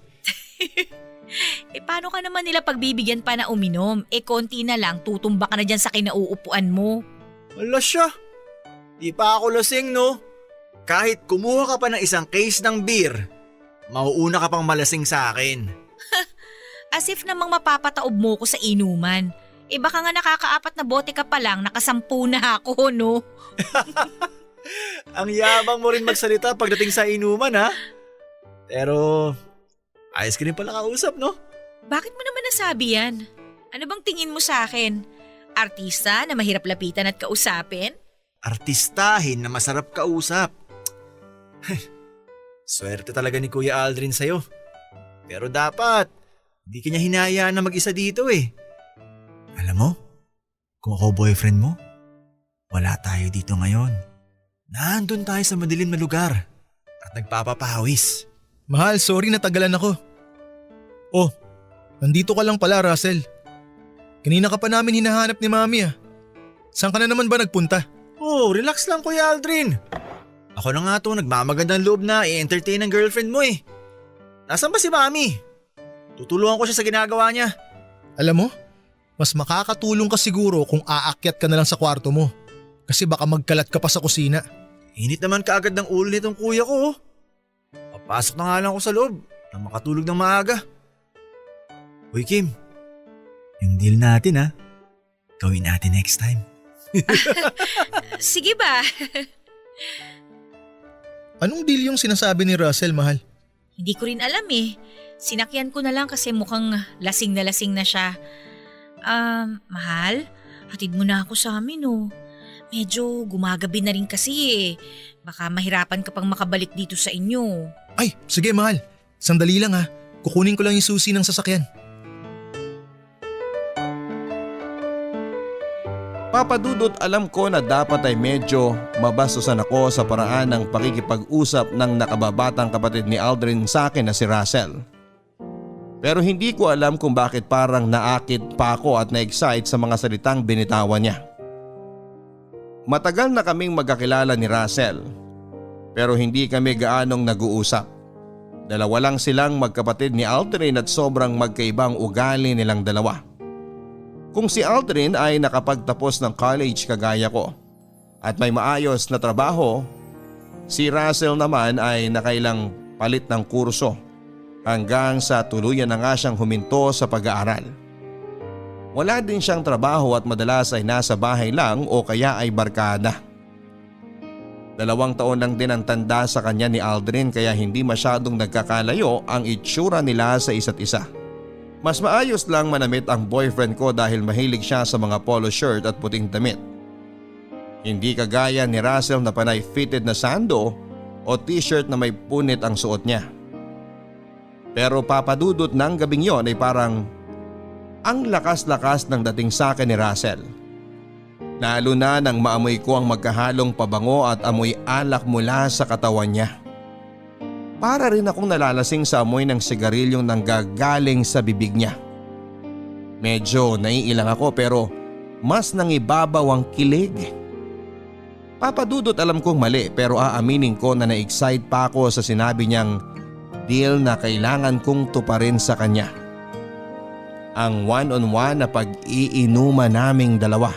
Paano ka naman nila pagbibigyan pa na uminom? Konti na lang, tutumba ka na dyan sa kinauupuan mo. Wala siya. Di pa ako lasing no. Kahit kumuha ka pa ng isang case ng beer, mauuna ka pang malasing sa akin. As if namang mapapataob mo ko sa inuman. Baka nga nakakaapat na bote ka pa lang, nakasampu na ako, no? Ang yabang mo rin magsalita pagdating sa inuman ha. Pero ayos ka rin pala kausap no? Bakit mo naman nasabi yan? Ano bang tingin mo sa akin? Artista na mahirap lapitan at kausapin? Artistahin na masarap kausap. Swerte talaga ni Kuya Aldrin sa'yo. Pero dapat, di kanya hinayaan na mag-isa dito eh. Alam mo, kung ako boyfriend mo, wala tayo dito ngayon. Nandun tayo sa madilim na lugar at nagpapapawis. Mahal, sorry natagalan ako. Oh, nandito ka lang pala, Russell. Kanina ka pa namin hinahanap ni Mami ah. Saan ka na naman ba nagpunta? Oh, relax lang Kuya Aldrin. Ako na nga to nagmamagandang loob na i-entertain ang girlfriend mo eh. Nasaan ba si Mami? Tutulungan ko siya sa ginagawa niya. Alam mo, mas makakatulong ka siguro kung aakyat ka na lang sa kwarto mo. Kasi baka magkalat ka pa sa kusina. Init naman kaagad ng ulo nitong kuya ko. Papasok na nga lang ako sa loob na makatulog ng maaga. Uy Kim, yung deal natin ha, gawin natin next time. Sige ba? Anong deal yung sinasabi ni Russell, mahal? Hindi ko rin alam eh. Sinakyan ko na lang kasi mukhang lasing na siya. Mahal, hatid mo na ako sa amin oh. Medyo gumagabi na rin kasi eh. Baka mahirapan ka pang makabalik dito sa inyo. Ay, sige mahal. Sandali lang ha. Kukunin ko lang yung susi ng sasakyan. Papadudot, alam ko na dapat ay medyo mabastusan ako sa paraan ng pakikipag-usap ng nakababatang kapatid ni Aldrin sa akin na si Russell. Pero hindi ko alam kung bakit parang naakit pa ako at na-excite sa mga salitang binitawan niya. Matagal na kaming magkakilala ni Russell pero hindi kami gaanong nag-uusap. Dalawa lang silang magkapatid ni Aldrin at sobrang magkaibang ugali nilang dalawa. Kung si Aldrin ay nakapagtapos ng college kagaya ko at may maayos na trabaho, si Russell naman ay nakailang palit ng kurso hanggang sa tuluyan na nga siyang huminto sa pag-aaral. Wala din siyang trabaho at madalas ay nasa bahay lang o kaya ay barkada. 2 taon lang din ang tanda sa kanya ni Aldrin kaya hindi masyadong nagkakalayo ang itsura nila sa isa't isa. Mas maayos lang manamit ang boyfriend ko dahil mahilig siya sa mga polo shirt at puting damit. Hindi kagaya ni Russell na panay fitted na sando o t-shirt na may punit ang suot niya. Pero papadudot ng gabing yon ay parang ang lakas-lakas ng dating sa akin ni Russell. Lalo na nang maamoy ko ang magkahalong pabango at amoy alak mula sa katawan niya. Para rin akong nalalasing sa amoy ng sigarilyong nanggagaling sa bibig niya. Medyo naiilang ako pero mas nangibabaw ang kilig. Papadudot, alam kong mali pero aaminin ko na na-excite pa ako sa sinabi niyang deal na kailangan kong tuparin sa kanya. Ang one-on-one na pag-iinuman naming dalawa.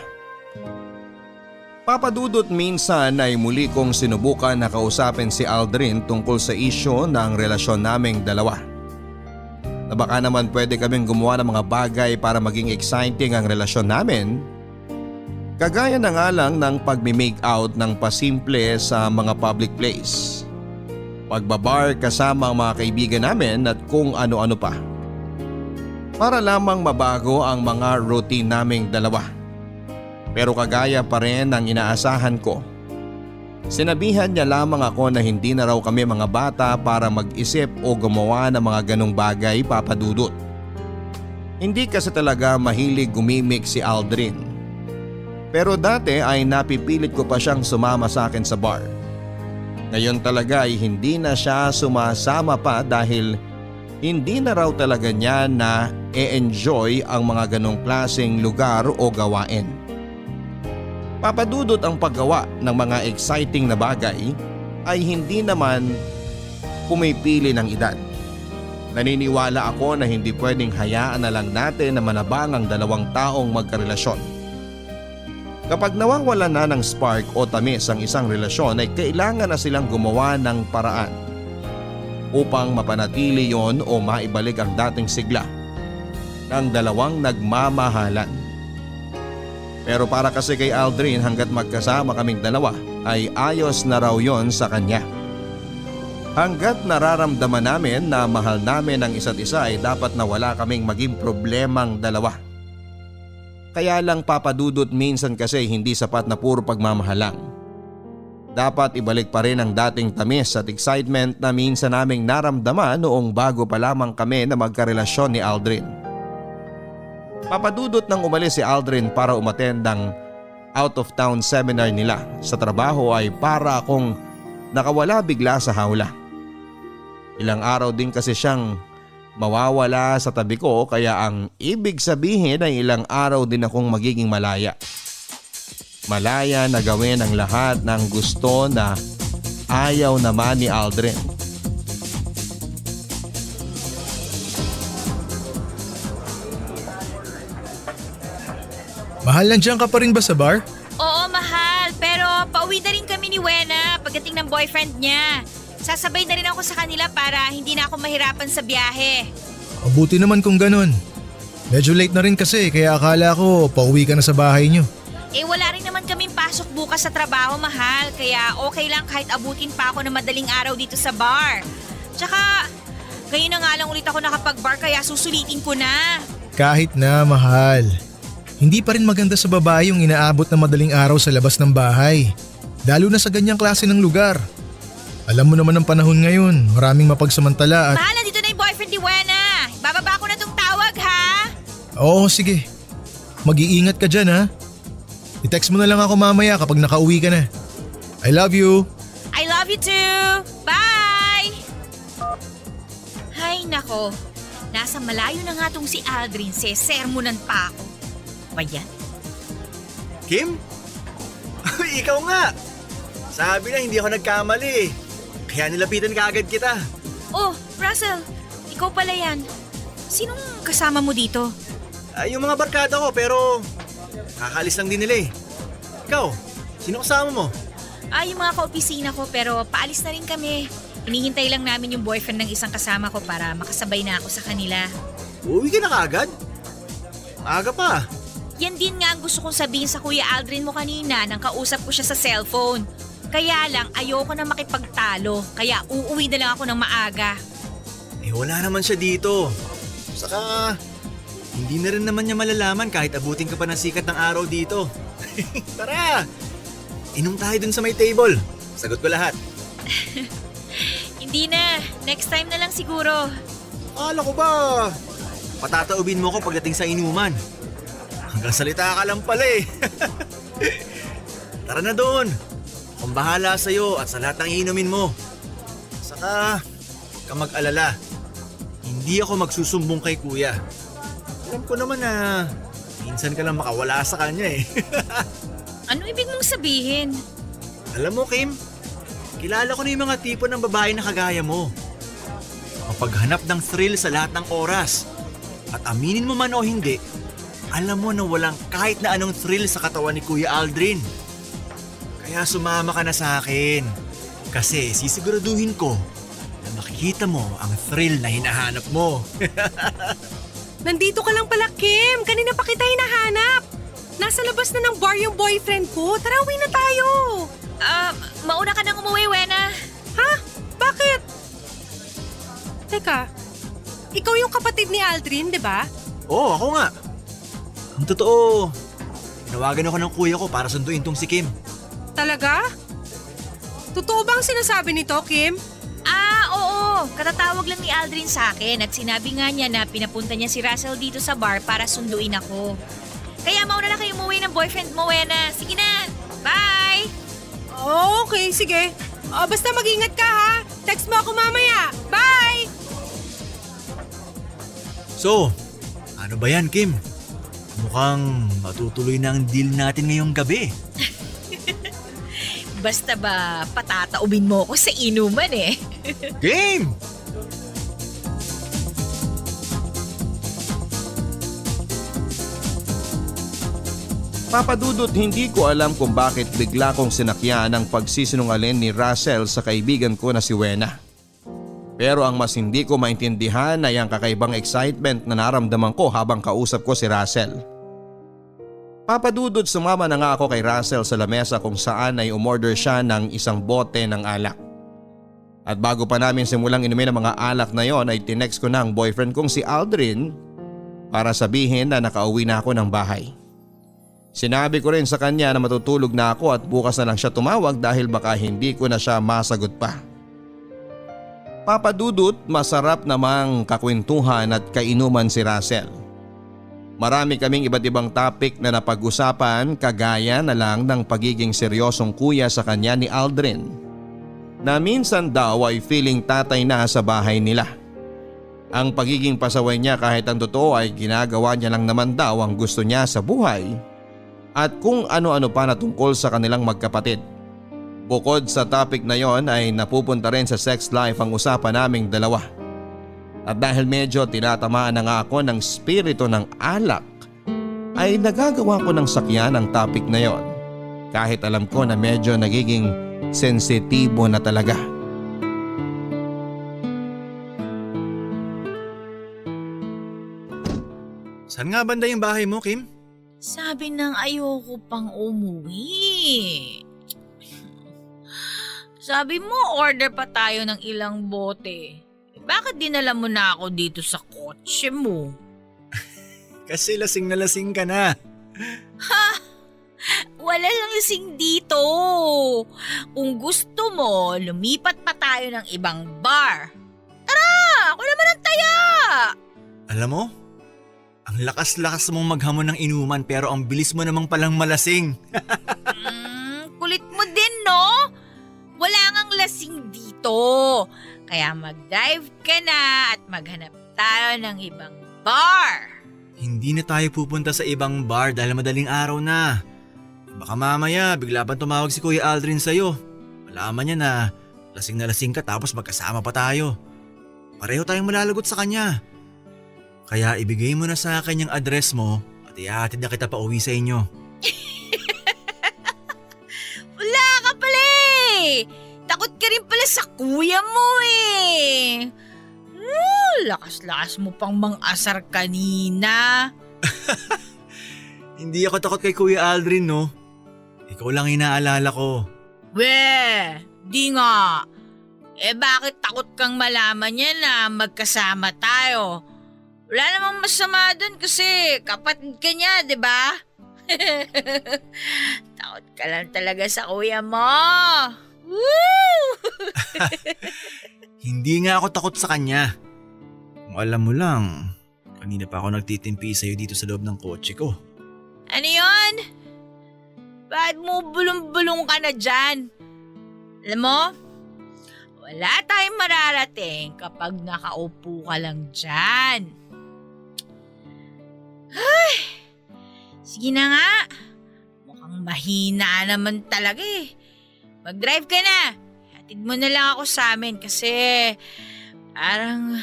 Papadudot, minsan ay muli kong sinubukan na kausapin si Aldrin tungkol sa isyo ng relasyon naming dalawa. Na baka naman pwede kaming gumawa ng mga bagay para maging exciting ang relasyon namin. Kagaya na nga lang ng pagmi-make out ng pasimple sa mga public place. Pagbabar kasama ang mga kaibigan namin at kung ano-ano pa. Para lamang mabago ang mga routine naming dalawa. Pero kagaya pa rin ang inaasahan ko. Sinabihan niya lamang ako na hindi na raw kami mga bata para mag-isip o gumawa ng mga ganong bagay, papadudot. Hindi kasi talaga mahilig gumimik si Aldrin. Pero dati ay napipilit ko pa siyang sumama sa akin sa bar. Ngayon talaga ay hindi na siya sumasama pa dahil hindi na raw talaga niya na e-enjoy ang mga ganong klaseng lugar o gawain. Papadudot ang paggawa ng mga exciting na bagay ay hindi naman pumipili ng edad. Naniniwala ako na hindi pwedeng hayaan na lang natin na manabang ang dalawang taong magkarelasyon. Kapag nawawalan na ng spark o tamis ang isang relasyon ay kailangan na silang gumawa ng paraan upang mapanatili yon o maibalik ang dating sigla ng dalawang nagmamahalan. Pero para kasi kay Aldrin hanggat magkasama kaming dalawa ay ayos na raw yon sa kanya. Hanggat nararamdaman namin na mahal namin ang isa't isa ay dapat na wala kaming maging problemang dalawa. Kaya lang papadudot minsan kasi hindi sapat na puro pagmamahalang. Dapat ibalik pa rin ang dating tamis at excitement na minsan naming naramdaman noong bago pa lamang kami na magkarelasyon ni Aldrin. Papadudot nang umalis si Aldrin para umattend ng out of town seminar nila sa trabaho ay para akong nakawala bigla sa hawla. Ilang araw din kasi siyang mawawala sa tabi ko kaya ang ibig sabihin ay ilang araw din akong magiging malaya. Malaya na gawin ang lahat ng gusto na ayaw naman ni Aldrin. Mahal, nandiyan ka pa rin ba sa bar? Oo, mahal. Pero pauwi na rin kami ni Wena pagdating ng boyfriend niya. Sasabay na rin ako sa kanila para hindi na ako mahirapan sa biyahe. Mabuti naman kung ganun. Medyo late na rin kasi kaya akala ko pauwi ka na sa bahay niyo. Eh wala rin naman kaming pasok bukas sa trabaho, mahal. Kaya okay lang kahit abutin pa ako ng madaling araw dito sa bar. Tsaka, ngayon na nga lang ulit ako nakapag-bar kaya susulitin ko na. Kahit na, mahal. Hindi pa rin maganda sa babae yung inaabot na madaling araw sa labas ng bahay. Lalo na sa ganyang klase ng lugar. Alam mo naman ang panahon ngayon, maraming mapagsamantala at… Mahal, nandito na yung boyfriend ni Wena. Bababa ko na tong tawag, ha? Oo, sige. Mag-iingat ka dyan, ha? I-text mo na lang ako mamaya kapag nakauwi ka na. I love you. I love you too. Bye! Hay nako, nasa malayo na nga tong si Aldrin, sermonan pa ako. Ba yan? Kim? Ikaw nga! Sabi na hindi ako nagkamali. Kaya nilapitan ka agad kita. Oh, Russell, ikaw pala yan. Sinong kasama mo dito? Ay, yung mga barkada ko pero kakaalis lang din nila eh. Ikaw, sino kasama mo? Yung mga kaopisina ko pero paalis na rin kami. Hinihintay lang namin yung boyfriend ng isang kasama ko para makasabay na ako sa kanila. Uwi ka na kaagad? Maaga pa. Yan din nga ang gusto kong sabihin sa Kuya Aldrin mo kanina nang kausap ko siya sa cellphone. Kaya lang ayoko na makipagtalo kaya uuwi na lang ako ng maaga. Eh wala naman siya dito. Saka hindi na rin naman niya malalaman kahit abutin ka pa ng sikat ng araw dito. Tara! Inom tayo dun sa may table. Sagot ko lahat. Hindi na. Next time na lang siguro. Akala ko ba patataubin mo ko pagdating sa inuman? Hanggang salita ka lang pala eh. Tara na doon. Kung bahala sa'yo at sa lahat ng inumin mo. Saka, huwag kang mag-alala. Hindi ako magsusumbong kay kuya. Alam ko naman na minsan ka lang makawala sa kanya eh. Ano ibig mong sabihin? Alam mo Kim, kilala ko na yung mga tipo ng babae na kagaya mo. Mapaghanap ng thrill sa lahat ng oras. At aminin mo man o hindi, alam mo na walang kahit na anong thrill sa katawan ni Kuya Aldrin. Kaya sumama ka na sa akin. Kasi sisiguraduhin ko na makikita mo ang thrill na hinahanap mo. Nandito ka lang pala, Kim. Kanina pa kita hinahanap. Nasa labas na ng bar yung boyfriend ko. Tara, uwi na tayo. Mauna ka nang umuwi, Wena. Ha? Bakit? Teka, ikaw yung kapatid ni Aldrin, di ba? Oo, ako nga. Ang totoo, tinawagan ako ng kuya ko para sunduin tong si Kim. Talaga? Totoo bang sinasabi nito, Kim? Oo. Katatawag lang ni Aldrin sa akin at sinabi nga niya na pinapunta niya si Russell dito sa bar para sunduin ako. Kaya mauna na kayo umuwi ng boyfriend mo, Wena. Sige na. Bye! Okay, sige. Basta mag-ingat ka ha. Text mo ako mamaya. Bye! So, ano ba yan Kim? Mukhang matutuloy na ang deal natin ngayong gabi. Basta ba patataubin mo ko sa inuman eh. Game! Papadudot, hindi ko alam kung bakit bigla kong sinakyan ang pagsisinungaling ni Russell sa kaibigan ko na si Wena. Pero ang mas hindi ko maintindihan ay ang kakaibang excitement na naramdaman ko habang kausap ko si Russell. Papadudot, sumama na nga ako kay Russell sa lamesa kung saan ay umorder siya ng isang bote ng alak. At bago pa namin simulang inumin ang mga alak na yon ay tinext ko na ang boyfriend kong si Aldrin para sabihin na nakauwi na ako ng bahay. Sinabi ko rin sa kanya na matutulog na ako at bukas na lang siya tumawag dahil baka hindi ko na siya masagot pa. Papadudot, masarap namang kakwentuhan at kainuman si Russell. Marami kaming iba't ibang topic na napag-usapan, kagaya na lang ng pagiging seryosong kuya sa kanya ni Aldrin, na minsan daw ay feeling tatay na sa bahay nila. Ang pagiging pasaway niya kahit ang totoo ay ginagawa niya lang naman daw ang gusto niya sa buhay, at kung ano-ano pa na tungkol sa kanilang magkapatid. Bukod sa topic na yon ay napupunta rin sa sex life ang usapan naming dalawa. At dahil medyo tinatamaan na nga ako ng spirito ng alak, ay nagagawa ko ng sakyan ang topic na yon. Kahit alam ko na medyo nagiging sensitibo na talaga. Saan nga banda yung bahay mo, Kim? Sabi nang ayoko pang umuwi. Sabi mo order pa tayo ng ilang bote. Bakit dinala mo na ako dito sa kotse mo? Kasi lasing na lasing ka na. Ha? Wala lang lasing dito. Kung gusto mo, lumipat pa tayo ng ibang bar. Tara! Ako naman ang taya! Alam mo, ang lakas-lakas mong maghamon ng inuman pero ang bilis mo namang palang malasing. Kulit mo din, no? Wala ngang lasing dito. Kaya mag-dive ka na at maghanap tayo ng ibang bar. Hindi na tayo pupunta sa ibang bar dahil madaling araw na. Baka mamaya bigla pang tumawag si Kuya Aldrin sa'yo. Malaman niya na lasing ka tapos magkasama pa tayo. Pareho tayong malalagot sa kanya. Kaya ibigay mo na sa akin yung address mo at ihahatid na kita pa uwi sa inyo. Wala ka pala eh. Takot ka rin pala sa kuya mo eh. Lakas-lakas mo pang mang-asar kanina. Hindi ako takot kay Kuya Aldrin, no? Ikaw lang inaalala ko. Di nga. Bakit takot kang malaman niya na magkasama tayo? Wala namang masama dun kasi kapatid ka niya, di ba? Takot ka lang talaga sa kuya mo. Woo! Hindi nga ako takot sa kanya. Kung alam mo lang, kanina pa ako nagtitimpi sa'yo dito sa loob ng kotse ko. Ano yun? Bakit mo bulong-bulong ka na dyan? Alam mo, wala tayong mararating kapag nakaupo ka lang dyan. Ay, sige na nga. Mukhang mahina naman talaga eh. Mag-drive ka na. Hatid mo na lang ako sa amin kasi parang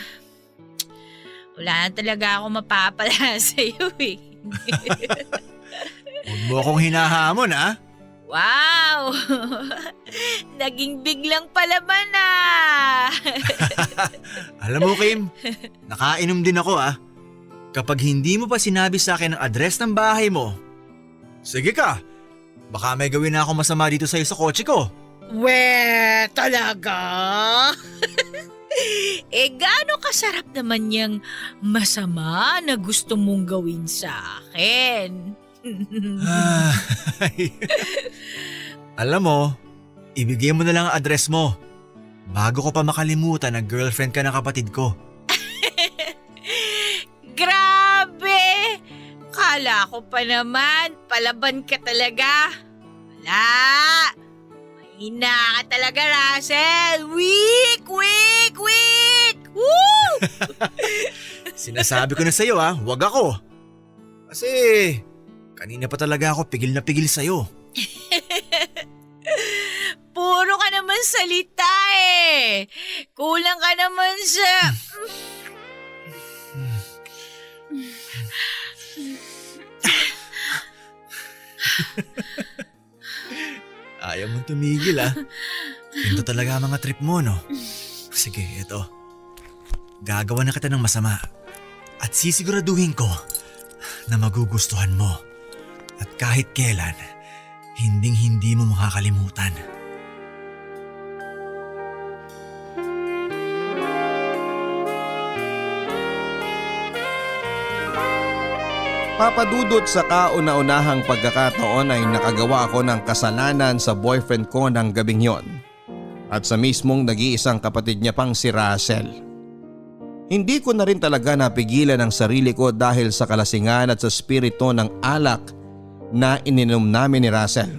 wala na talaga ako mapapala sa'yo eh. Huwag mo akong hinahamon, ha? Wow! Naging biglang palaban na. Alam mo, Kim, nakainom din ako, ha? Kapag hindi mo pa sinabi sa akin ang address ng bahay mo, sige ka, baka may gawin na ako masama dito sa'yo sa kotse ko. Talaga? Gaano kasarap naman yung masama na gusto mong gawin sa akin? Alam mo, ibigay mo na lang ang address mo bago ko pa makalimutan na girlfriend ka ng kapatid ko. Grabe! Kala ko pa naman, palaban ka talaga. Wala! Mahina ka talaga, Russell! Weak! Woo! Sinasabi ko na sa'yo, ha, wag ako. Kasi kanina pa talaga ako pigil na pigil sa'yo. salita eh. Kulang ka naman sa... Ayaw mong tumigil ah. Ito talaga ang mga trip mo, no? Sige, eto. Gagawa na kita ng masama. At sisiguraduhin ko na magugustuhan mo. At kahit kailan, hinding-hindi mo makakalimutan. Papadudot sa kauna-unahang pagkakataon ay nakagawa ako ng kasalanan sa boyfriend ko ng gabing yon. At sa mismong nag-iisang kapatid niya pang si Russell. Hindi ko na rin talaga napigilan ang sarili ko dahil sa kalasingan at sa spirito ng alak na ininom namin ni Russell.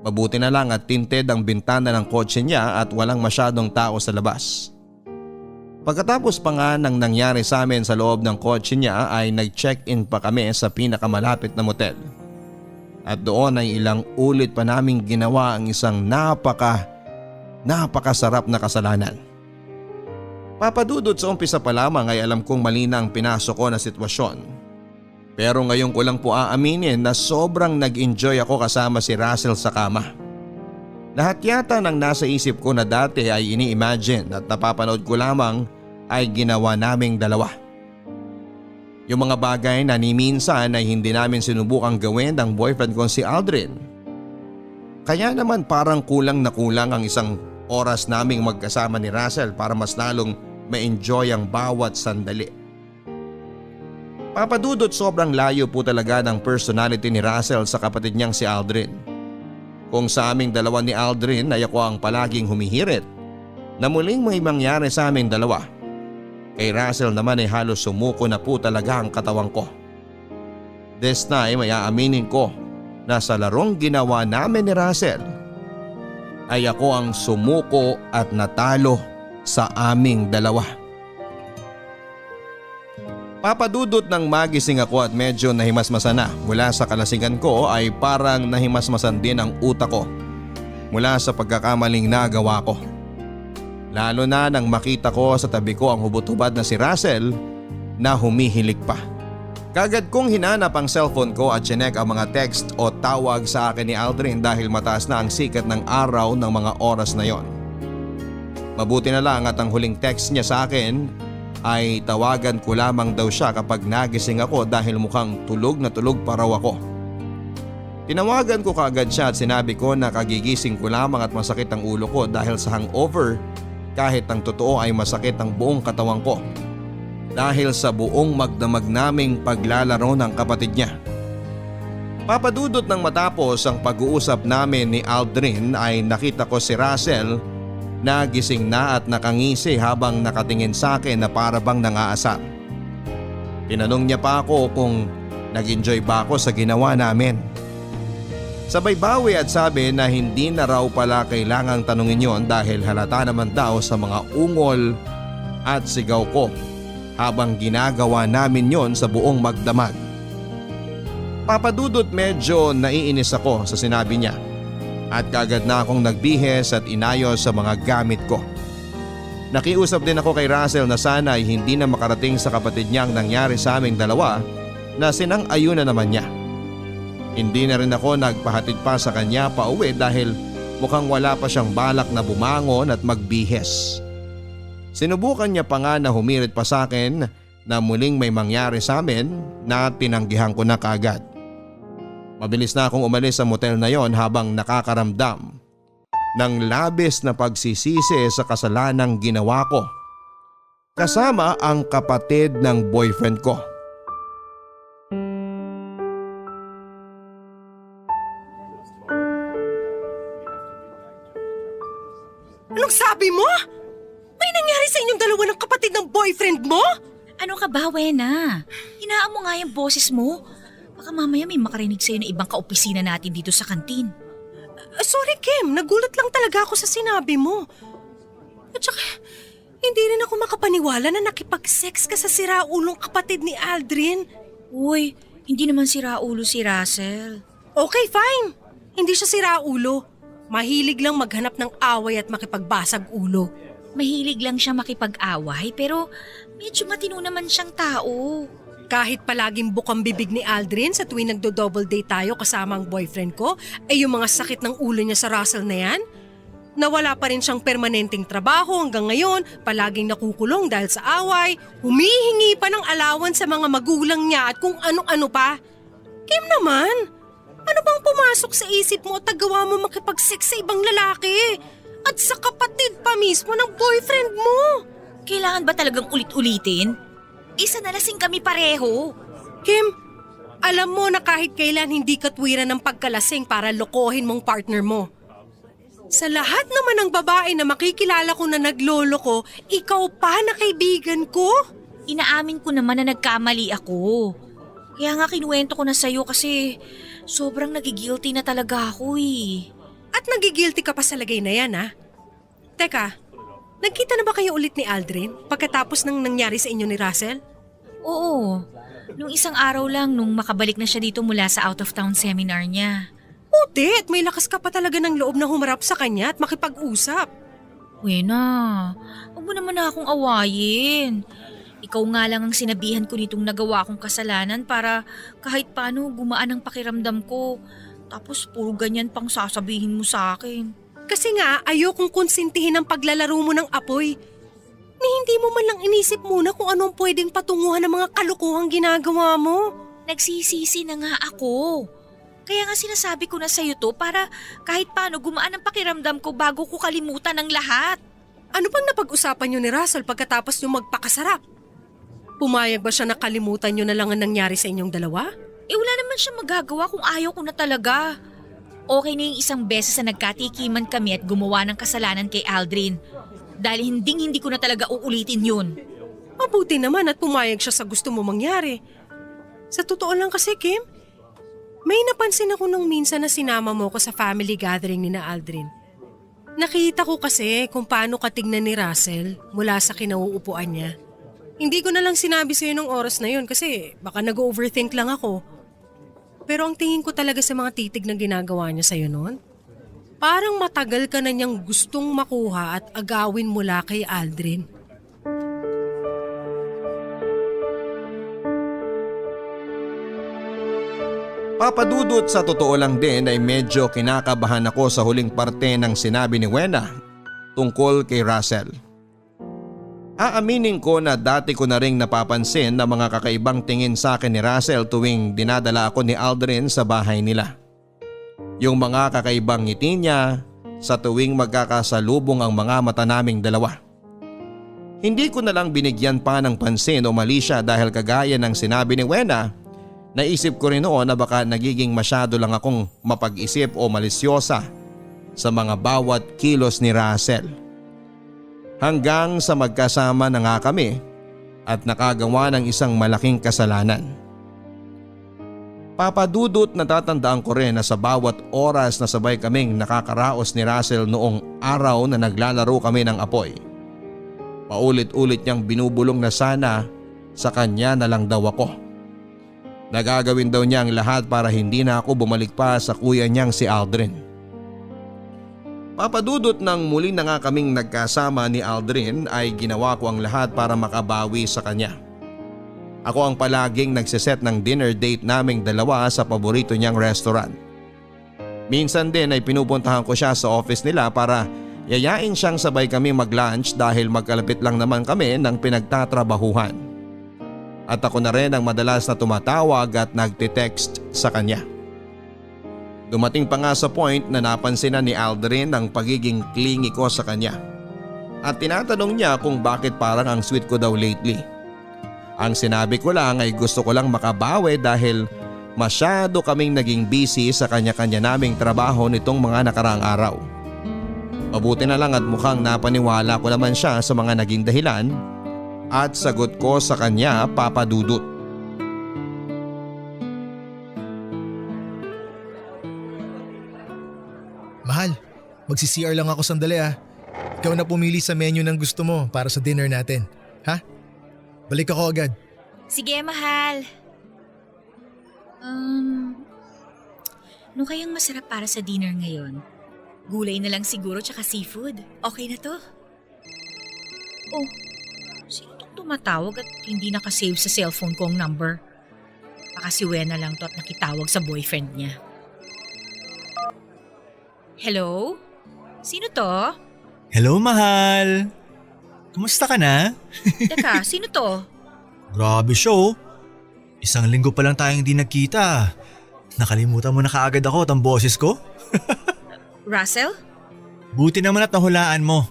Mabuti na lang at tinted ang bintana ng kotse niya at walang masyadong tao sa labas. Pagkatapos pa nga ng nangyari sa amin sa loob ng kotse niya ay nag-check-in pa kami sa pinakamalapit na motel. At doon ay ilang ulit pa naming ginawa ang isang napakasarap na kasalanan. Papadudot sa umpisa pa lamang ay alam kong mali na ang pinasok ko na sitwasyon. Pero ngayon ko lang po aaminin na sobrang nag-enjoy ako kasama si Russell sa kama. Lahat yata ng nasa isip ko na dati ay ini-imagine at napapanood ko lamang ay ginawa naming dalawa. Yung mga bagay na ni minsan ay hindi namin sinubukang gawin ng boyfriend ko si Aldrin. Kaya naman parang kulang na kulang ang isang oras naming magkasama ni Russell para mas lalong ma-enjoy ang bawat sandali. Papadudot sobrang layo po talaga ng personality ni Russell sa kapatid niyang si Aldrin. Kung sa aming dalawa ni Aldrin ay ako ang palaging humihirit na muling may mangyari sa aming dalawa. Kay Russell naman ay halos sumuko na po talaga ang katawan ko. This time ay aaminin ko na sa larong ginawa namin ni Russell ay ako ang sumuko at natalo sa aming dalawa. Papadudot ng magising ako at medyo nahimasmasan na mula sa kalasingan ko ay parang nahimasmasan din ang utak ko mula sa pagkakamaling nagawa ko. Lalo na nang makita ko sa tabi ko ang hubot-hubad na si Russell na humihilik pa. Kagad kong hinanap ang cellphone ko at chinek ang mga text o tawag sa akin ni Aldrin dahil mataas na ang sikat ng araw ng mga oras na yon. Mabuti na lang at ang huling text niya sa akin ay tawagan ko lamang daw siya kapag nagising ako dahil mukhang tulog na tulog pa raw ako. Tinawagan ko kaagad siya at sinabi ko na kagigising ko lamang at masakit ang ulo ko dahil sa hangover kahit ang totoo ay masakit ang buong katawan ko. Dahil sa buong magdamag naming paglalaro ng kapatid niya. Papadudot ng matapos ang pag-uusap namin ni Aldrin ay nakita ko si Russell na gising na at nakangisi habang nakatingin sa akin na para bang nangaasar. Tinanong niya pa ako kung nag-enjoy ba ako sa ginawa namin. Sabay bawi at sabi na hindi na raw pala kailangang tanungin yon dahil halata naman daw sa mga ungol at sigaw ko habang ginagawa namin yon sa buong magdamag. Papadudot medyo naiinis ako sa sinabi niya. At kagad na akong nagbihes at inayos sa mga gamit ko. Nakiusap din ako kay Russell na sana ay hindi na makarating sa kapatid niya ang nangyari sa aming dalawa na sinang-ayunan naman niya. Hindi na rin ako nagpahatid pa sa kanya pa uwi dahil mukhang wala pa siyang balak na bumangon at magbihes. Sinubukan niya pa nga na humirit pa sa akin na muling may mangyari sa amin na tinanggihan ko na kaagad. Mabilis na akong umalis sa motel na yon habang nakakaramdam ng labis na pagsisisi sa kasalanang ginawa ko kasama ang kapatid ng boyfriend ko. Anong sabi mo? May nangyari sa inyong dalawa ng kapatid ng boyfriend mo? Ano ka ba, Wena? Hinaan mo nga yung boses mo. Baka mamaya may makarinig sa'yo na ibang kaopisina natin dito sa kantin. Sorry, Kim. Nagulat lang talaga ako sa sinabi mo. At saka, hindi rin ako makapaniwala na nakipag-sex ka sa siraulong kapatid ni Aldrin. Uy, hindi naman siraulo si Russell. Okay, fine. Hindi siya siraulo. Mahilig lang maghanap ng away at makipagbasag ulo. Mahilig lang siya makipag-away pero medyo matino naman siyang tao. Kahit palaging bukang bibig ni Aldrin sa tuwing nagdo-double date tayo kasama ang boyfriend ko, ay yung mga sakit ng ulo niya sa Russell na yan. Nawala pa rin siyang permanenteng trabaho hanggang ngayon, palaging nakukulong dahil sa away, humihingi pa ng alawan sa mga magulang niya at kung ano-ano pa. Kim naman, ano bang pumasok sa isip mo at tagawa mo makipag-sex sa ibang lalaki? At sa kapatid pa mismo ng boyfriend mo? Kailangan ba talagang ulit-ulitin? Isa na lasing kami pareho. Kim, alam mo na kahit kailan hindi katwiran ng pagkalasing para lokohin mong partner mo. Sa lahat naman ng babae na makikilala ko na naglolo ko, ikaw pa na kaibigan ko? Inaamin ko naman na nagkamali ako. Kaya nga kinuwento ko na sa'yo kasi sobrang nagigilty na talaga ako eh. At nagigilty ka pa sa lagay na yan, ha? Teka, nagkita na ba kayo ulit ni Aldrin pagkatapos ng nangyari sa inyo ni Russell? Oo. Nung isang araw lang nung makabalik na siya dito mula sa out-of-town seminar niya. Buti at may lakas ka pa talaga ng loob na humarap sa kanya at makipag-usap. Wena, huwag mo naman na akong awayin. Ikaw nga lang ang sinabihan ko nitong nagawa kong kasalanan para kahit paano gumaan ang pakiramdam ko. Tapos puro ganyan pang sasabihin mo sa akin. Kasi nga ayokong konsintihin ang paglalaro mo ng apoy. Ni hindi mo man lang inisip muna kung anong pwedeng patunguhan ng mga kalukuhang ginagawa mo. Nagsisisi na nga ako. Kaya nga sinasabi ko na sa'yo to para kahit paano gumaan ang pakiramdam ko bago ko kalimutan ang lahat. Ano bang napag-usapan niyo ni Russell pagkatapos niyo magpakasarap? Pumayag ba siya na kalimutan niyo na lang ang nangyari sa inyong dalawa? Wala naman siya magagawa kung ayaw ko na talaga. Okay na yung isang beses na nagkatikiman kami at gumawa ng kasalanan kay Aldrin. Dahil hindi ko na talaga uulitin yun. Mabuti naman at pumayag siya sa gusto mo mangyari. Sa totoo lang kasi, Kim, may napansin ako nung minsan na sinama mo ko sa family gathering ni na Aldrin. Nakita ko kasi kung paano katignan ni Russell mula sa kinauupuan niya. Hindi ko na lang sinabi sa'yo nung oras na yun kasi baka nag-overthink lang ako. Pero ang tingin ko talaga sa mga titig na ginagawa niya sa'yo noon, parang matagal ka na niyang gustong makuha at agawin mula kay Aldrin. Papadudot, sa totoo lang din ay medyo kinakabahan ako sa huling parte ng sinabi ni Wena tungkol kay Russell. Aaminin ko na dati ko na ring napapansin na mga kakaibang tingin sa akin ni Russell tuwing dinadala ako ni Aldrin sa bahay nila. Yung mga kakaibang ngiti niya sa tuwing magkakasalubong ang mga mata naming dalawa. Hindi ko na lang binigyan pa ng pansin o mali siya dahil kagaya ng sinabi ni Wena, naisip ko rin noon na baka nagiging masyado lang akong mapag-isip o malisyosa sa mga bawat kilos ni Russell. Hanggang sa magkasama na nga kami at nakagawa ng isang malaking kasalanan. Papadudot, natatandaan ko rin na sa bawat oras na sabay kaming nakakaraos ni Russell noong araw na naglalaro kami ng apoy, paulit-ulit niyang binubulong na sana sa kanya na lang daw ako. Nagagawin daw niya ang lahat para hindi na ako bumalik pa sa kuya niyang si Aldrin. Papadudot, nang muli na nga kaming nagkasama ni Aldrin ay ginawa ko ang lahat para makabawi sa kanya. Ako ang palaging nagsiset ng dinner date naming dalawa sa paborito niyang restaurant. Minsan din ay pinupuntahan ko siya sa office nila para yayain siyang sabay kami mag-lunch dahil magkalapit lang naman kami ng pinagtatrabahuhan. At ako na rin ang madalas na tumatawag at nagte-text sa kanya. Dumating pa nga sa point na napansin na ni Aldrin ang pagiging clingy ko sa kanya. At tinatanong niya kung bakit parang ang sweet ko daw lately. Ang sinabi ko lang ay gusto ko lang makabawi dahil masyado kaming naging busy sa kanya-kanya naming trabaho nitong mga nakaraang araw. Mabuti na lang at mukhang napaniwala ko naman siya sa mga naging dahilan at sagot ko sa kanya, Papadudot. Mahal, magsi-CR lang ako sandali ah. Ikaw na pumili sa menu ng gusto mo para sa dinner natin. Ha? Balik ako agad. Sige, mahal. Ano kayang masarap para sa dinner ngayon? Gulay na lang siguro tsaka seafood. Okay na to. Oh, sino tong tumatawag at hindi nakasave sa cellphone ko ang number? Baka si Wena lang to at nakitawag sa boyfriend niya. Hello? Sino to? Hello, mahal. Kumusta ka na? Teka, sino to? Grabe siya oh. Isang linggo pa lang tayong hindi nagkita. Nakalimutan mo na kaagad ako at ang boses ko? Russell? Buti naman at nahulaan mo.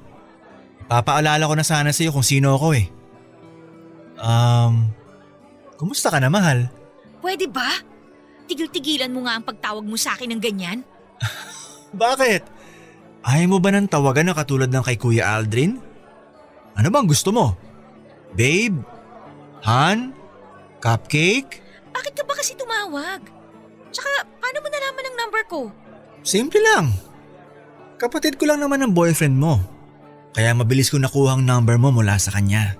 Papaalala ko na sana sa'yo kung sino ako eh. Kumusta ka na, mahal? Pwede ba? Tigil-tigilan mo nga ang pagtawag mo sa akin ng ganyan. Bakit? Ayaw mo ba ng tawagan na katulad ng kay Kuya Aldrin? Ano bang gusto mo? Babe? Han? Cupcake? Bakit ka ba kasi tumawag? Tsaka, paano mo nalaman ang number ko? Simple lang. Kapatid ko lang naman ang boyfriend mo. Kaya mabilis ko nakuha ang number mo mula sa kanya.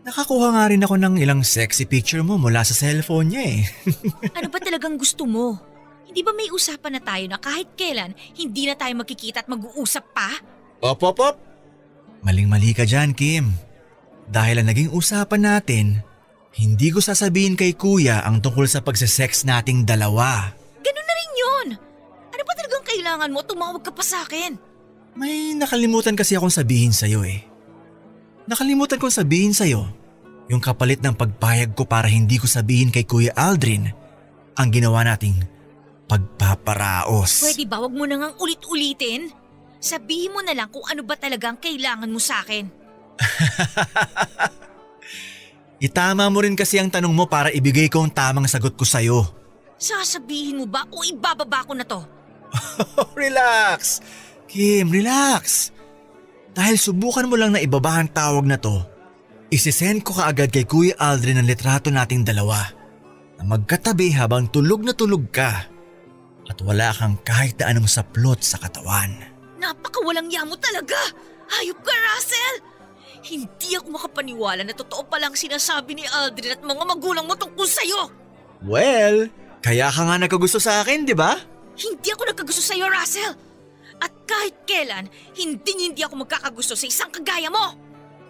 Nakakuha nga rin ako ng ilang sexy picture mo mula sa cellphone niya eh. Ano ba talagang gusto mo? Hindi ba may usapan na tayo na kahit kailan hindi na tayo magkikita at mag-uusap pa? Op. Maling-mali ka dyan, Kim. Dahil ang naging usapan natin, hindi ko sasabihin kay kuya ang tungkol sa pagsisex nating dalawa. Ganun na rin yun. Ano ba talagang kailangan mo? Tumawag ka pa sa akin. May nakalimutan kasi akong sabihin sa'yo eh. Nakalimutan kong sabihin sa'yo yung kapalit ng pagpayag ko para hindi ko sabihin kay Kuya Aldrin ang ginawa nating pagpaparaos. Pwede ba wag mo na ngang ulit-ulitin? Sabihin mo na lang kung ano ba talagang kailangan mo sa akin. Itama mo rin kasi ang tanong mo para ibigay ko ang tamang sagot ko sa'yo. Sasabihin mo ba o ibababa ko na to? Relax! Kim, relax! Dahil subukan mo lang na ibaba ang tawag na to, isisend ko kaagad kay Kuya Aldrin ang litrato nating dalawa na magkatabi habang tulog na tulog ka at wala kang kahit na anong saplot sa katawan. Napakawalang yamo talaga! Hayop ka, Russell! Hindi ako makapaniwala na totoo palang sinasabi ni Aldrin at mga magulang mo tungkol sa'yo! Well, kaya ka nga nagkagusto sa akin, di ba? Hindi ako nagkagusto sa'yo, Russell! At kahit kailan, hindi ako magkakagusto sa isang kagaya mo!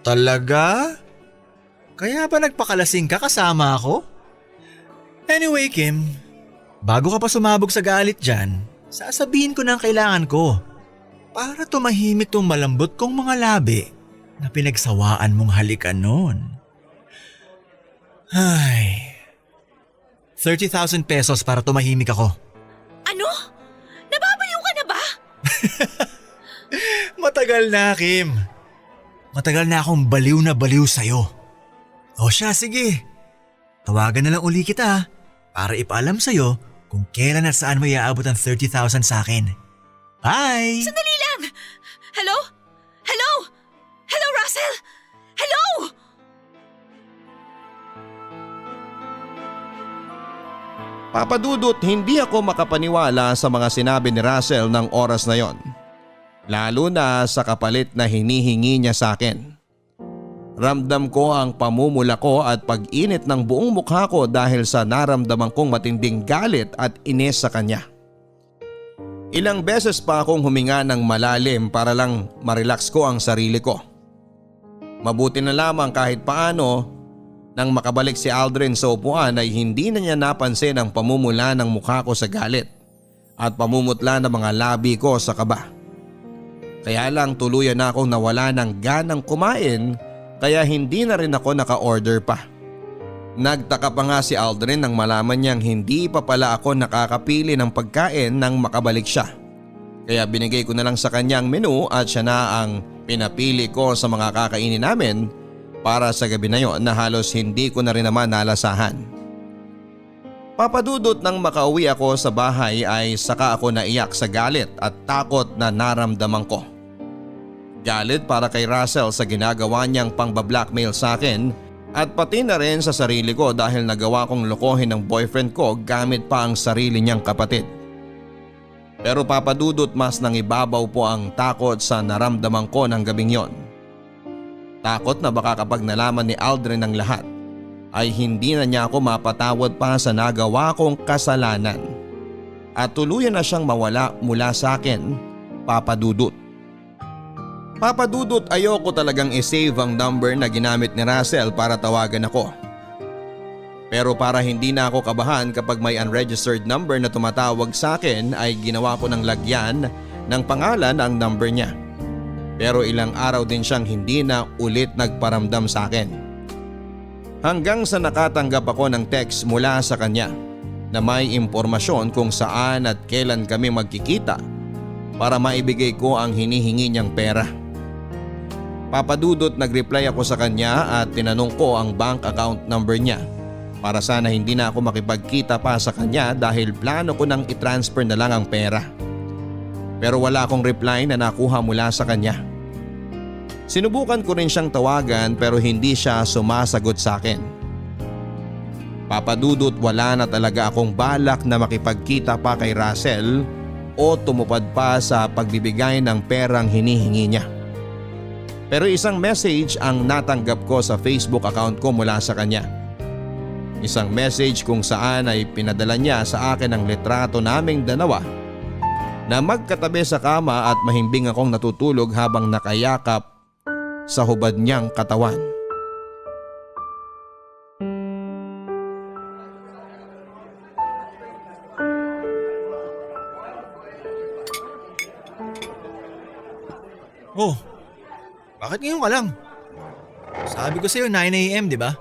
Talaga? Kaya ba nagpakalasing ka kasama ako? Anyway, Kim, bago ka pa sumabog sa galit dyan, sasabihin ko na ang kailangan ko para tumahimik tong malambot kong mga labi na pinagsawaan mong halikan noon. Ay, 30,000 pesos para tumahimik ako. Ano? Nababaliw ka na ba? Matagal na, Kim. Matagal na akong baliw na baliw sa'yo. O siya, sige. Tawagan na lang uli kita para ipaalam sa'yo kung kailan at saan mo iaabot ang 30,000 sa akin. Bye! Sandali lang! Hello? Hello? Hello, Russell? Hello? Papadudot, hindi ako makapaniwala sa mga sinabi ni Russell ng oras na yon. Lalo na sa kapalit na hinihingi niya sa akin. Ramdam ko ang pamumula ko at pag-init ng buong mukha ko dahil sa naramdaman kong matinding galit at inis sa kanya. Ilang beses pa akong huminga ng malalim para lang marelax ko ang sarili ko. Mabuti na lamang kahit paano nang makabalik si Aldrin sa upuan ay hindi na niya napansin ang pamumula ng mukha ko sa galit at pamumutla ng mga labi ko sa kaba. Kaya lang tuluyan na akong nawala ng ganang kumain kaya hindi na rin ako naka-order pa. Nagtaka pa nga si Aldrin nang malaman niyang hindi pa pala ako nakakapili ng pagkain nang makabalik siya. Kaya binigay ko na lang sa kanya ang menu at siya na ang pinapili ko sa mga kakainin namin para sa gabi na yon na halos hindi ko na rin naman nalasahan. Papadudot nang makauwi ako sa bahay ay saka ako naiyak sa galit at takot na naramdaman ko. Galit para kay Russell sa ginagawa niyang pangbablackmail sa akin at pati na rin sa sarili ko dahil nagawa kong lokohin ng boyfriend ko gamit pa ang sarili niyang kapatid. Pero papadudot mas nang ibabaw po ang takot sa naramdaman ko ng gabing yon. Takot na baka kapag nalaman ni Aldrin ang lahat ay hindi na niya ako mapatawad pa sa nagawa kong kasalanan at tuluyan na siyang mawala mula sa akin Papa Dudut. Papa Dudut, ayoko talagang isave ang number na ginamit ni Russell para tawagan ako. Pero para hindi na ako kabahan kapag may unregistered number na tumatawag sa akin ay ginawa ko ng lagyan ng pangalan ang number niya. Pero ilang araw din siyang hindi na ulit nagparamdam sa akin. Hanggang sa nakatanggap ako ng text mula sa kanya na may impormasyon kung saan at kailan kami magkikita para maibigay ko ang hinihingi niyang pera. Papadudot, nagreply ako sa kanya at tinanong ko ang bank account number niya para sana hindi na ako makipagkita pa sa kanya dahil plano ko nang i-transfer na lang ang pera. Pero wala akong reply na nakuha mula sa kanya. Sinubukan ko rin siyang tawagan pero hindi siya sumasagot sa akin. Papadudot, wala na talaga akong balak na makipagkita pa kay Russell o tumupad pa sa pagbibigay ng perang hinihingi niya. Pero isang message ang natanggap ko sa Facebook account ko mula sa kanya. Isang message kung saan ay pinadala niya sa akin ang litrato naming dalawa na magkatabi sa kama at mahimbing akong natutulog habang nakayakap sa hubad niyang katawan. Oh, bakit ngayon ka lang? Sabi ko sa'yo 9 a.m. di ba?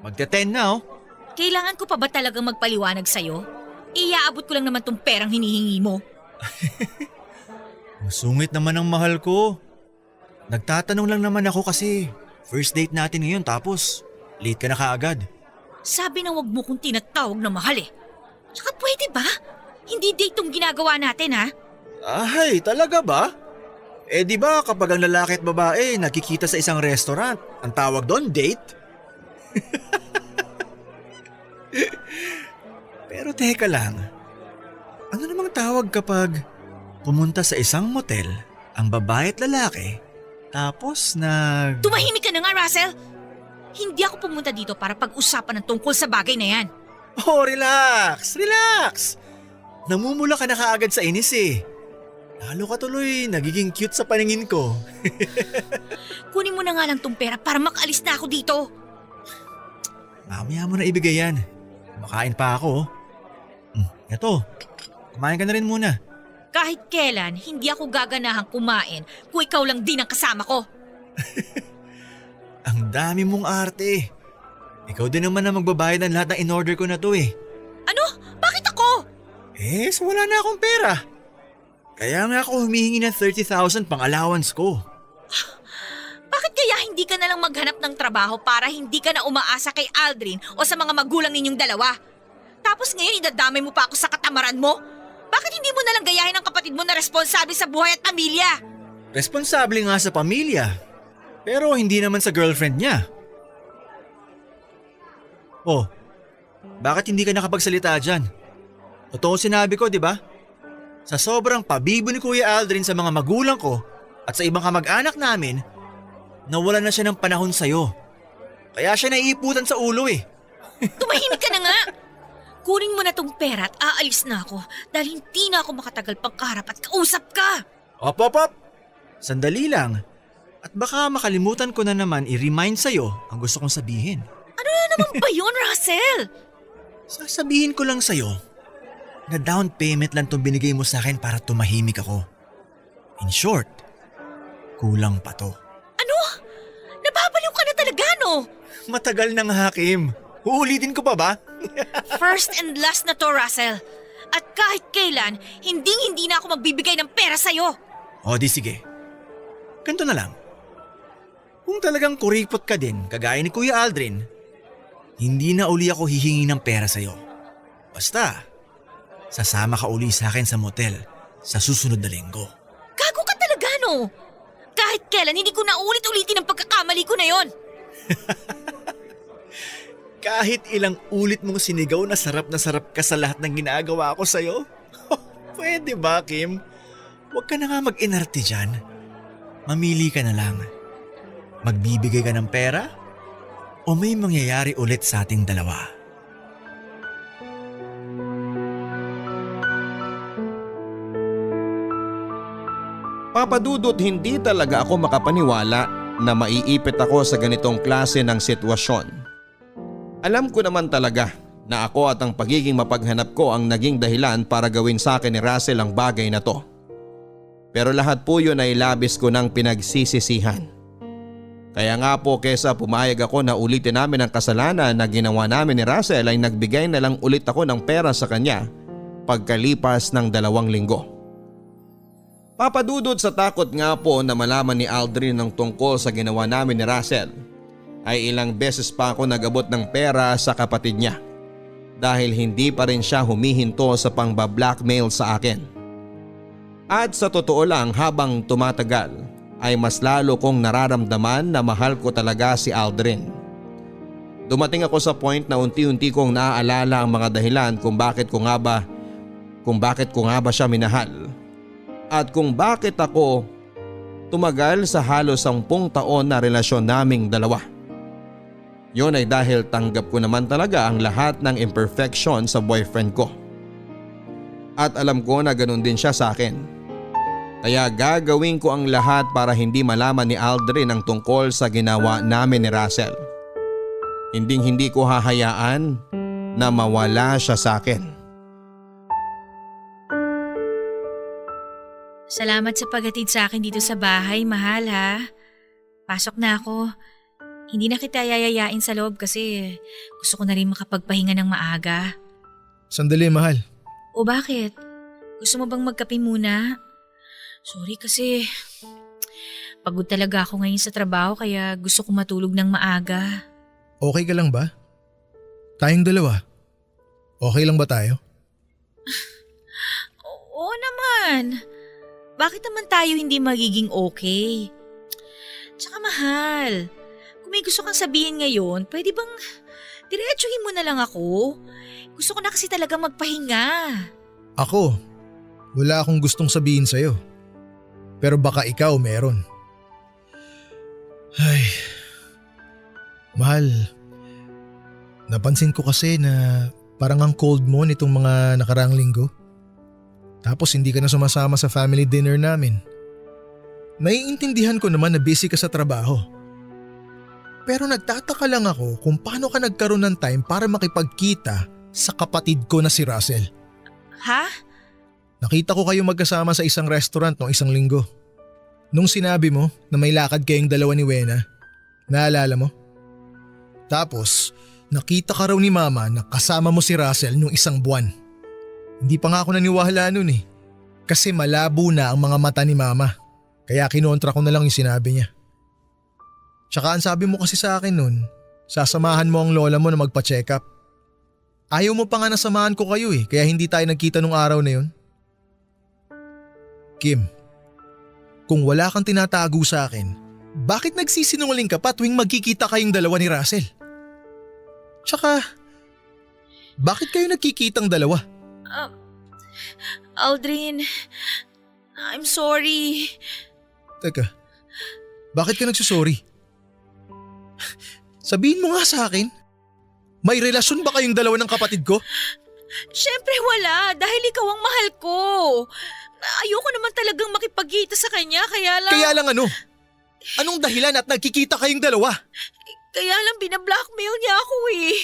Magte-10 na oh. Kailangan ko pa ba talagang magpaliwanag sa'yo? Iaabot ko lang naman tong perang hinihingi mo. Ang sungit naman ang mahal ko. Nagtatanong lang naman ako kasi first date natin ngayon tapos late ka na kaagad. Sabi na wag mo kong tinatawag na mahal eh. Tsaka pwede ba? Hindi date tong ginagawa natin ha? Ay, talaga ba? Eh di ba kapag ang lalaki at babae nakikita sa isang restaurant, ang tawag doon date? Pero teka lang, ano namang tawag kapag pumunta sa isang motel ang babae at lalaki tapos Tumahimik ka na nga, Russell! Hindi ako pumunta dito para pag-usapan ng tungkol sa bagay na yan. Oh, relax! Relax! Namumula ka na kaagad sa inis eh. Lalo ka tuloy nagiging cute sa paningin ko. Kunin mo na nga lang tong pera para makaalis na ako dito. Mamaya mo na ibigay yan. Makain pa ako. Eto, kumain ka na rin muna. Kahit kailan, hindi ako gaganahang kumain kung ikaw lang din ang kasama ko. Ang dami mong arte. Ikaw din naman na magbabayad ng lahat ng in-order ko na to eh. Ano? Bakit ako? Eh, so wala na akong pera. Kaya nga ako humihingi ng 30,000 pang allowance ko. Bakit kaya hindi ka na lang maghanap ng trabaho para hindi ka na umaasa kay Aldrin o sa mga magulang ninyong dalawa? Tapos ngayon idadamay mo pa ako sa katamaran mo? Bakit hindi mo na lang gayahin ang kapatid mo na responsable sa buhay at pamilya? Responsable nga sa pamilya. Pero hindi naman sa girlfriend niya. Oh, bakit hindi ka nakapagsalita dyan? Totoo sinabi ko, di ba? Sa sobrang pabibo ni Kuya Aldrin sa mga magulang ko at sa ibang kamag-anak namin, nawala na siya ng panahon sa'yo. Kaya siya naiiputan sa ulo eh. Tumahimik ka na nga! Kunin mo na tong pera at aalis na ako dahil hindi na ako makatagal pang kaharap at kausap ka! Op! Sandali lang. At baka makalimutan ko na naman i-remind sa'yo ang gusto kong sabihin. Ano na naman ba yun, Russell? Sasabihin ko lang sa'yo na down payment lang itong binigay mo sa akin para tumahimik ako. In short, kulang pa to. Ano? Nababaliw ka na talaga, no? Matagal nang Hakim. Uulitin ko pa ba? First and last na to, Russell. At kahit kailan, hindi na ako magbibigay ng pera sa'yo. O di sige. Ganito na lang. Kung talagang kuripot ka din, kagaya ni Kuya Aldrin, hindi na uli ako hihingi ng pera sa'yo. Basta, sasama ka uli sa akin sa motel sa susunod na linggo. Gago ka talaga, no? Kahit kailan, hindi ko na ulit-ulitin ang pagkakamali ko na yon. Kahit ilang ulit mong sinigaw na sarap ka sa lahat ng ginagawa ko sa'yo? Pwede ba, Kim? Huwag ka na nga mag-inarte dyan. Mamili ka na lang. Magbibigay ka ng pera? O may mangyayari ulit sa ating dalawa? Papadudot, hindi talaga ako makapaniwala na maiipit ako sa ganitong klase ng sitwasyon. Alam ko naman talaga na ako at ang pagiging mapaghanap ko ang naging dahilan para gawin sa akin ni Russell ang bagay na to. Pero lahat po yun ay labis ko ng pinagsisisihan. Kaya nga po kesa pumayag ako na ulitin namin ang kasalanan na ginawa namin ni Russell ay nagbigay na lang ulit ako ng pera sa kanya pagkalipas ng 2 linggo. Papadudod, sa takot nga po na malaman ni Aldrin ng tungkol sa ginawa namin ni Russell ay ilang beses pa ako nagabot ng pera sa kapatid niya dahil hindi pa rin siya humihinto sa pangba-blackmail sa akin. At sa totoo lang, habang tumatagal ay mas lalo kong nararamdaman na mahal ko talaga si Aldrin. Dumating ako sa point na unti-unti kong naaalala ang mga dahilan kung bakit ko nga ba siya minahal. At kung bakit ako tumagal sa halos 10 taon na relasyon naming dalawa. Yon ay dahil tanggap ko naman talaga ang lahat ng imperfection sa boyfriend ko. At alam ko na ganun din siya sa akin. Kaya gagawin ko ang lahat para hindi malaman ni Aldrin ang tungkol sa ginawa namin ni Russell. Hindi ko hahayaan na mawala siya sa akin. Salamat sa paghatid sa akin dito sa bahay, mahal ha. Pasok na ako. Hindi na kita yayayain sa loob kasi gusto ko na rin makapagpahinga ng maaga. Sandali, mahal. O bakit? Gusto mo bang magkape muna? Sorry kasi pagod talaga ako ngayon sa trabaho kaya gusto ko matulog ng maaga. Okay ka lang ba? Tayong dalawa. Okay lang ba tayo? Oo naman. Bakit naman tayo hindi magiging okay? Tsaka mahal, kung may gusto kang sabihin ngayon, pwede bang diretsuhin mo na lang ako? Gusto ko na kasi talaga magpahinga. Ako, wala akong gustong sabihin sa'yo. Pero baka ikaw meron. Ay, mahal, napansin ko kasi na parang ang cold mo nitong mga nakaraang linggo. Tapos hindi ka na sumasama sa family dinner namin. Naiintindihan ko naman na busy ka sa trabaho. Pero nagtataka lang ako kung paano ka nagkaroon ng time para makipagkita sa kapatid ko na si Russell. Ha? Nakita ko kayo magkasama sa isang restaurant noong 1 linggo. Nung sinabi mo na may lakad kayong dalawa ni Wena, naalala mo? Tapos nakita ka raw ni Mama na kasama mo si Russell nung 1 buwan. Hindi pa nga ako naniwala nun eh. Kasi malabo na ang mga mata ni Mama. Kaya kinontra ko na lang yung sinabi niya. Tsaka ang sabi mo kasi sa akin nun, sasamahan mo ang lola mo na magpa-check up. Ayaw mo pa nga nasamahan ko kayo eh, kaya hindi tayo nagkita nung araw na yun. Kim, kung wala kang tinatago sa akin, bakit nagsisinungaling ka pa tuwing magkikita kayong dalawa ni Russell? Tsaka, bakit kayo nagkikitang dalawa? Aldrin, I'm sorry. Teka, bakit ka nagsusorry? Sabihin mo nga sa akin, may relasyon ba kayong dalawa ng kapatid ko? Siyempre wala, dahil ikaw ang mahal ko. Ayoko naman talagang makipagkita sa kanya, kaya lang… Kaya lang ano? Anong dahilan at nagkikita kayong dalawa? Kaya lang binablockmail niya ako eh.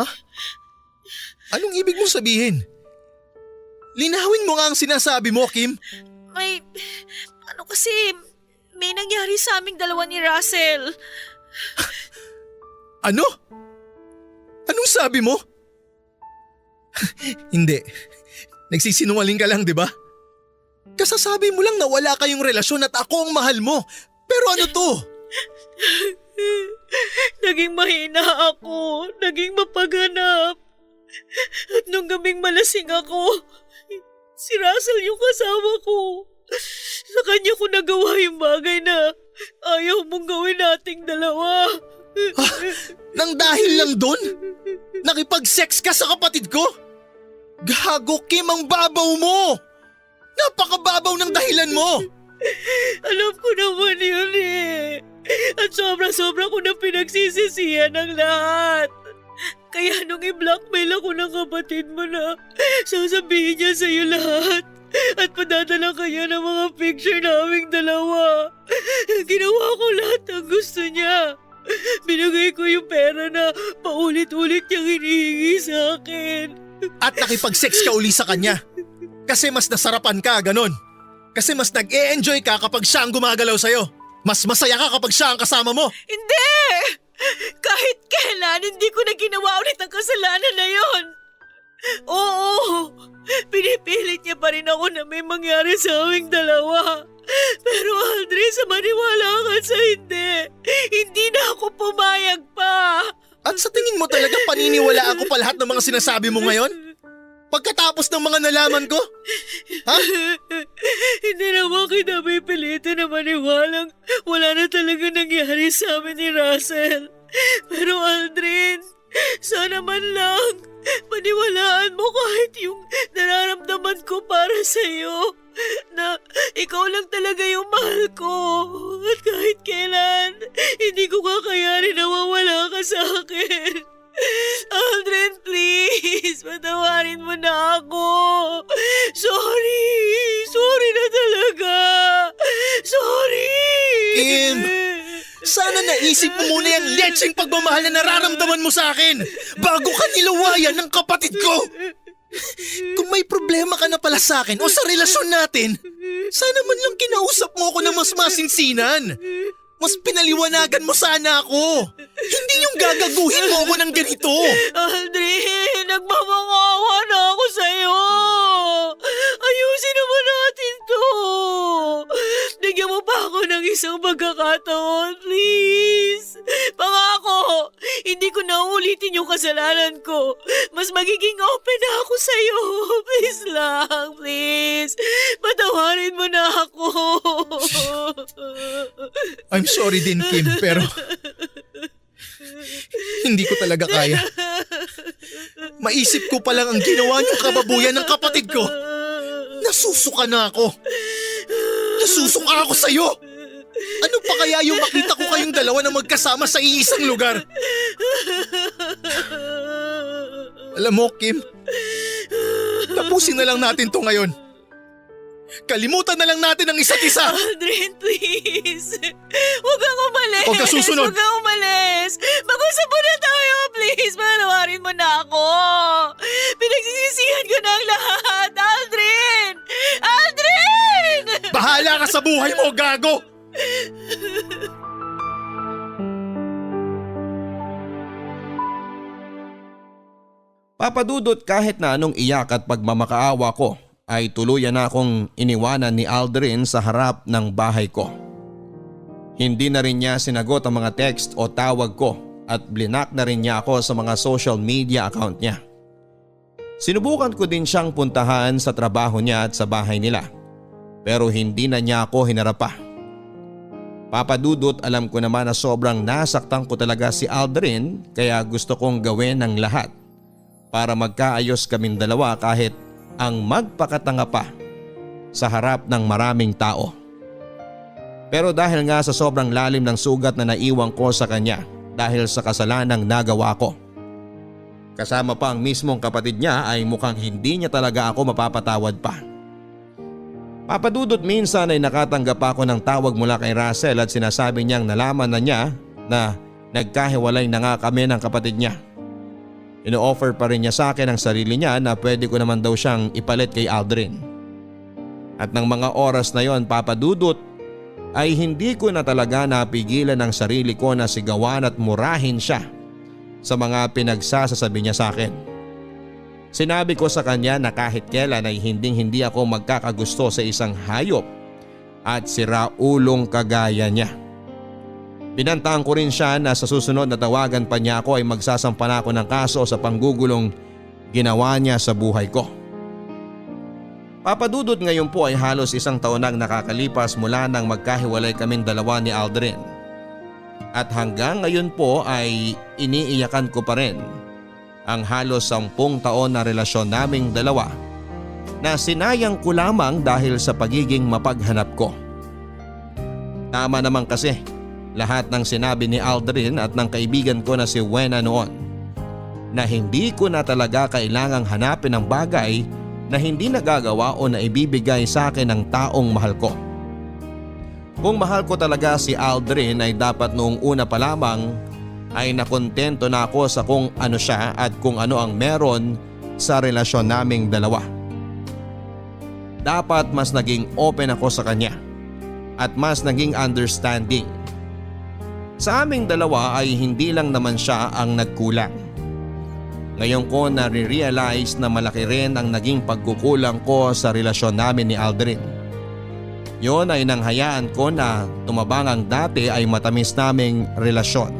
Ha? Anong ibig mong sabihin? Linawin mo nga ang sinasabi mo, Kim. May nangyari sa aming dalawa ni Russell. Ano? Anong sabi mo? Hindi. Nagsisinungaling ka lang, di ba? Kasasabi mo lang na wala kayong relasyon at ako ang mahal mo. Pero ano to? Naging mahina ako. Naging mapaghanap. At nung gabing malasing ako, si Russell yung kasama ko. Sa kanya ko nagawa yung bagay na ayaw mong gawin nating dalawa. Nang dahil lang doon? Nakipag-sex ka sa kapatid ko? Gago, Kim, ang babaw mo! Napakababaw ng dahilan mo! Alam ko naman yun eh. At sobra-sobra ko na pinagsisisihan ng lahat. Kaya nung i-blackmail ako ng kapatid mo na sasabihin niya sa'yo lahat, at padadala kanya ng mga picture naming dalawa. Ginawa ko lahat ng gusto niya. Binigay ko yung pera na paulit-ulit niyang hinihingi sa akin. At nakipag-sex ka uli sa kanya. Kasi mas nasarapan ka, ganon. Kasi mas nag-e-enjoy ka kapag siya ang gumagalaw sa'yo. Mas masaya ka kapag siya ang kasama mo. Hindi! Kahit kailan, hindi ko na ginawa ulit ang kasalanan na yon. Oo, pinipilit niya pa rin ako na may mangyari sa aming dalawa. Pero Aldrin, sa maniwala ka sa hindi na ako pumayag pa. At sa tingin mo talaga paniniwalaan ko pa lahat ng mga sinasabi mo ngayon? Pagkatapos ng mga nalaman ko? Ha? Hindi naman kita pipilitin na maniwalang wala na talaga nangyari sa amin ni Russell. Pero Aldrin, sana man lang paniwalaan mo kahit yung nararamdaman ko para sa'yo. Na ikaw lang talaga yung mahal ko. At kahit kailan, hindi ko kakayanin na mawala ka sa akin. Aldrin, please, patawarin mo na ako. Sorry na talaga. Sorry. Kim, sana naisip mo muna yung letseng pagmamahal na nararamdaman mo sa akin bago ka nilawayan ng kapatid ko. Kung may problema ka na pala sa akin o sa relasyon natin, sana man lang kinausap mo ako na mas masinsinan. Mas pinaliwanagan mo sana ako. Hindi yung gagaguhin mo ako ng ganito. Aldrin, nagmamangawa na ako sa'yo. Ayusin naman natin to. Bigyan mo pa ako ng isang pagkakataon, please. Pangako, hindi ko na ulitin yung kasalanan ko. Mas magiging open na ako sa'yo. Please lang, please. Patawarin mo na ako. I'm sorry din, Kim, pero hindi ko talaga kaya. Maisip ko pa lang ang ginawa niyong kababuyan ng kapatid ko. Nasusuka na ako. Nasusuka ako sa'yo. Ano pa kaya yung makita ko kayong dalawa na magkasama sa iisang lugar? Alam mo, Kim, tapusin na lang natin to ngayon. Kalimutan na lang natin ang isa't isa. Aldrin, please. Huwag kang umalis. Huwag ka susunod. Huwag kang umalis. Mag-usap muna tayo, please. Panawarin mo na ako. Pinagsisisihan ko na ang lahat. Aldrin! Aldrin! Bahala ka sa buhay mo, gago! Papadudot kahit na anong iyak at pagmamakaawa ko ay tuluyan na akong iniwanan ni Aldrin sa harap ng bahay ko. Hindi na rin niya sinagot ang mga text o tawag ko at blinak na rin niya ako sa mga social media account niya. Sinubukan ko din siyang puntahan sa trabaho niya at sa bahay nila pero hindi na niya ako hinarap pa. Papadudot, alam ko naman na sobrang nasaktan ko talaga si Aldrin kaya gusto kong gawin ang lahat para magkaayos kaming dalawa kahit ang magpakatanga pa sa harap ng maraming tao. Pero dahil nga sa sobrang lalim ng sugat na naiwan ko sa kanya dahil sa kasalanang nagawa ko, kasama pa ang mismong kapatid niya ay mukhang hindi niya talaga ako mapapatawad pa. Papadudot, minsan ay nakatanggap ako ng tawag mula kay Russell at sinasabi niyang nalaman na niya na nagkahiwalay na nga kami ng kapatid niya. Ino-offer pa rin niya sa akin ang sarili niya na pwede ko naman daw siyang ipalit kay Aldrin. At ng mga oras na yon, Papadudot, ay hindi ko na talaga napigilan ang sarili ko na sigawan at murahin siya sa mga pinagsasasabi niya sa akin. Sinabi ko sa kanya na kahit kailan ay hindi ako magkakagusto sa isang hayop at siraulong kagaya niya. Binantaan ko rin siya na sa susunod na tawagan pa niya ako ay magsasampa na ako ng kaso sa panggugulong ginawa niya sa buhay ko. Papadudot, ngayon po ay halos isang taon nang nakakalipas mula nang magkahiwalay kaming dalawa ni Aldrin. At hanggang ngayon po ay iniiyakan ko pa rin ang halos 10 taon na relasyon naming dalawa na sinayang ko lamang dahil sa pagiging mapaghanap ko. Tama naman kasi lahat ng sinabi ni Aldrin at ng kaibigan ko na si Wena noon na hindi ko na talaga kailangang hanapin ang bagay na hindi nagagawa o naibibigay sa akin ng taong mahal ko. Kung mahal ko talaga si Aldrin ay dapat noong una pa lamang ay nakontento na ako sa kung ano siya at kung ano ang meron sa relasyon naming dalawa. Dapat mas naging open ako sa kanya at mas naging understanding. Sa aming dalawa ay hindi lang naman siya ang nagkulang. Ngayon ko nare-realize na malaki rin ang naging pagkukulang ko sa relasyon namin ni Aldrin. Yon ay nanghayaan ko na tumabang ang dati ay matamis naming relasyon.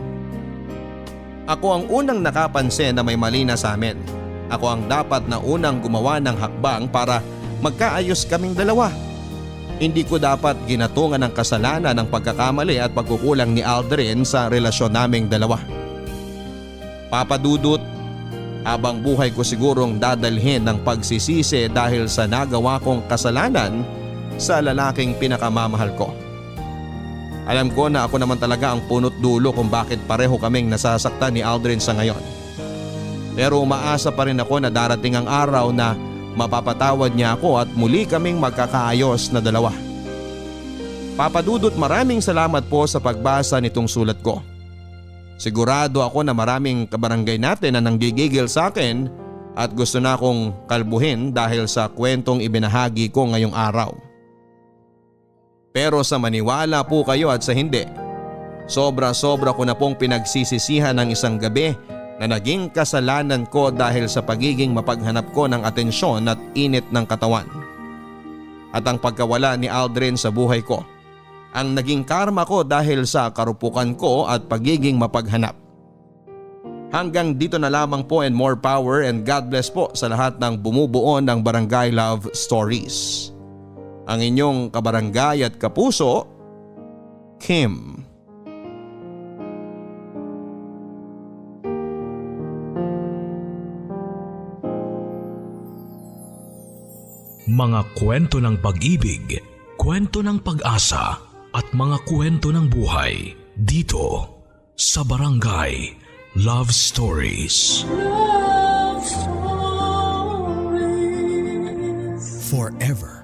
Ako ang unang nakapansin na may mali na sa amin. Ako ang dapat na unang gumawa ng hakbang para magkaayos kaming dalawa. Hindi ko dapat ginatungan ng kasalanan ng pagkakamali at pagkukulang ni Aldrin sa relasyon naming dalawa. Papadudot, habang buhay ko sigurong dadalhin ng pagsisisi dahil sa nagawa kong kasalanan sa lalaking pinakamamahal ko. Alam ko na ako naman talaga ang punot dulo kung bakit pareho kaming nasasaktan ni Aldrin sa ngayon. Pero umaasa pa rin ako na darating ang araw na mapapatawad niya ako at muli kaming magkakaayos na dalawa. Papadudot, maraming salamat po sa pagbasa nitong sulat ko. Sigurado ako na maraming kabarangay natin na nanggigigil sa akin at gusto na akong kalbuhin dahil sa kwentong ibinahagi ko ngayong araw. Pero sa maniwala po kayo at sa hindi, sobra-sobra ko na pong pinagsisisihan ng isang gabi na naging kasalanan ko dahil sa pagiging mapaghanap ko ng atensyon at init ng katawan. At ang pagkawala ni Aldrin sa buhay ko, ang naging karma ko dahil sa karupukan ko at pagiging mapaghanap. Hanggang dito na lamang po, and more power and God bless po sa lahat ng bumubuo ng Barangay Love Stories. Ang inyong kabarangay at kapuso, Kim. Mga kwento ng pag-ibig, kwento ng pag-asa at mga kwento ng buhay dito sa Barangay Love Stories. Forever.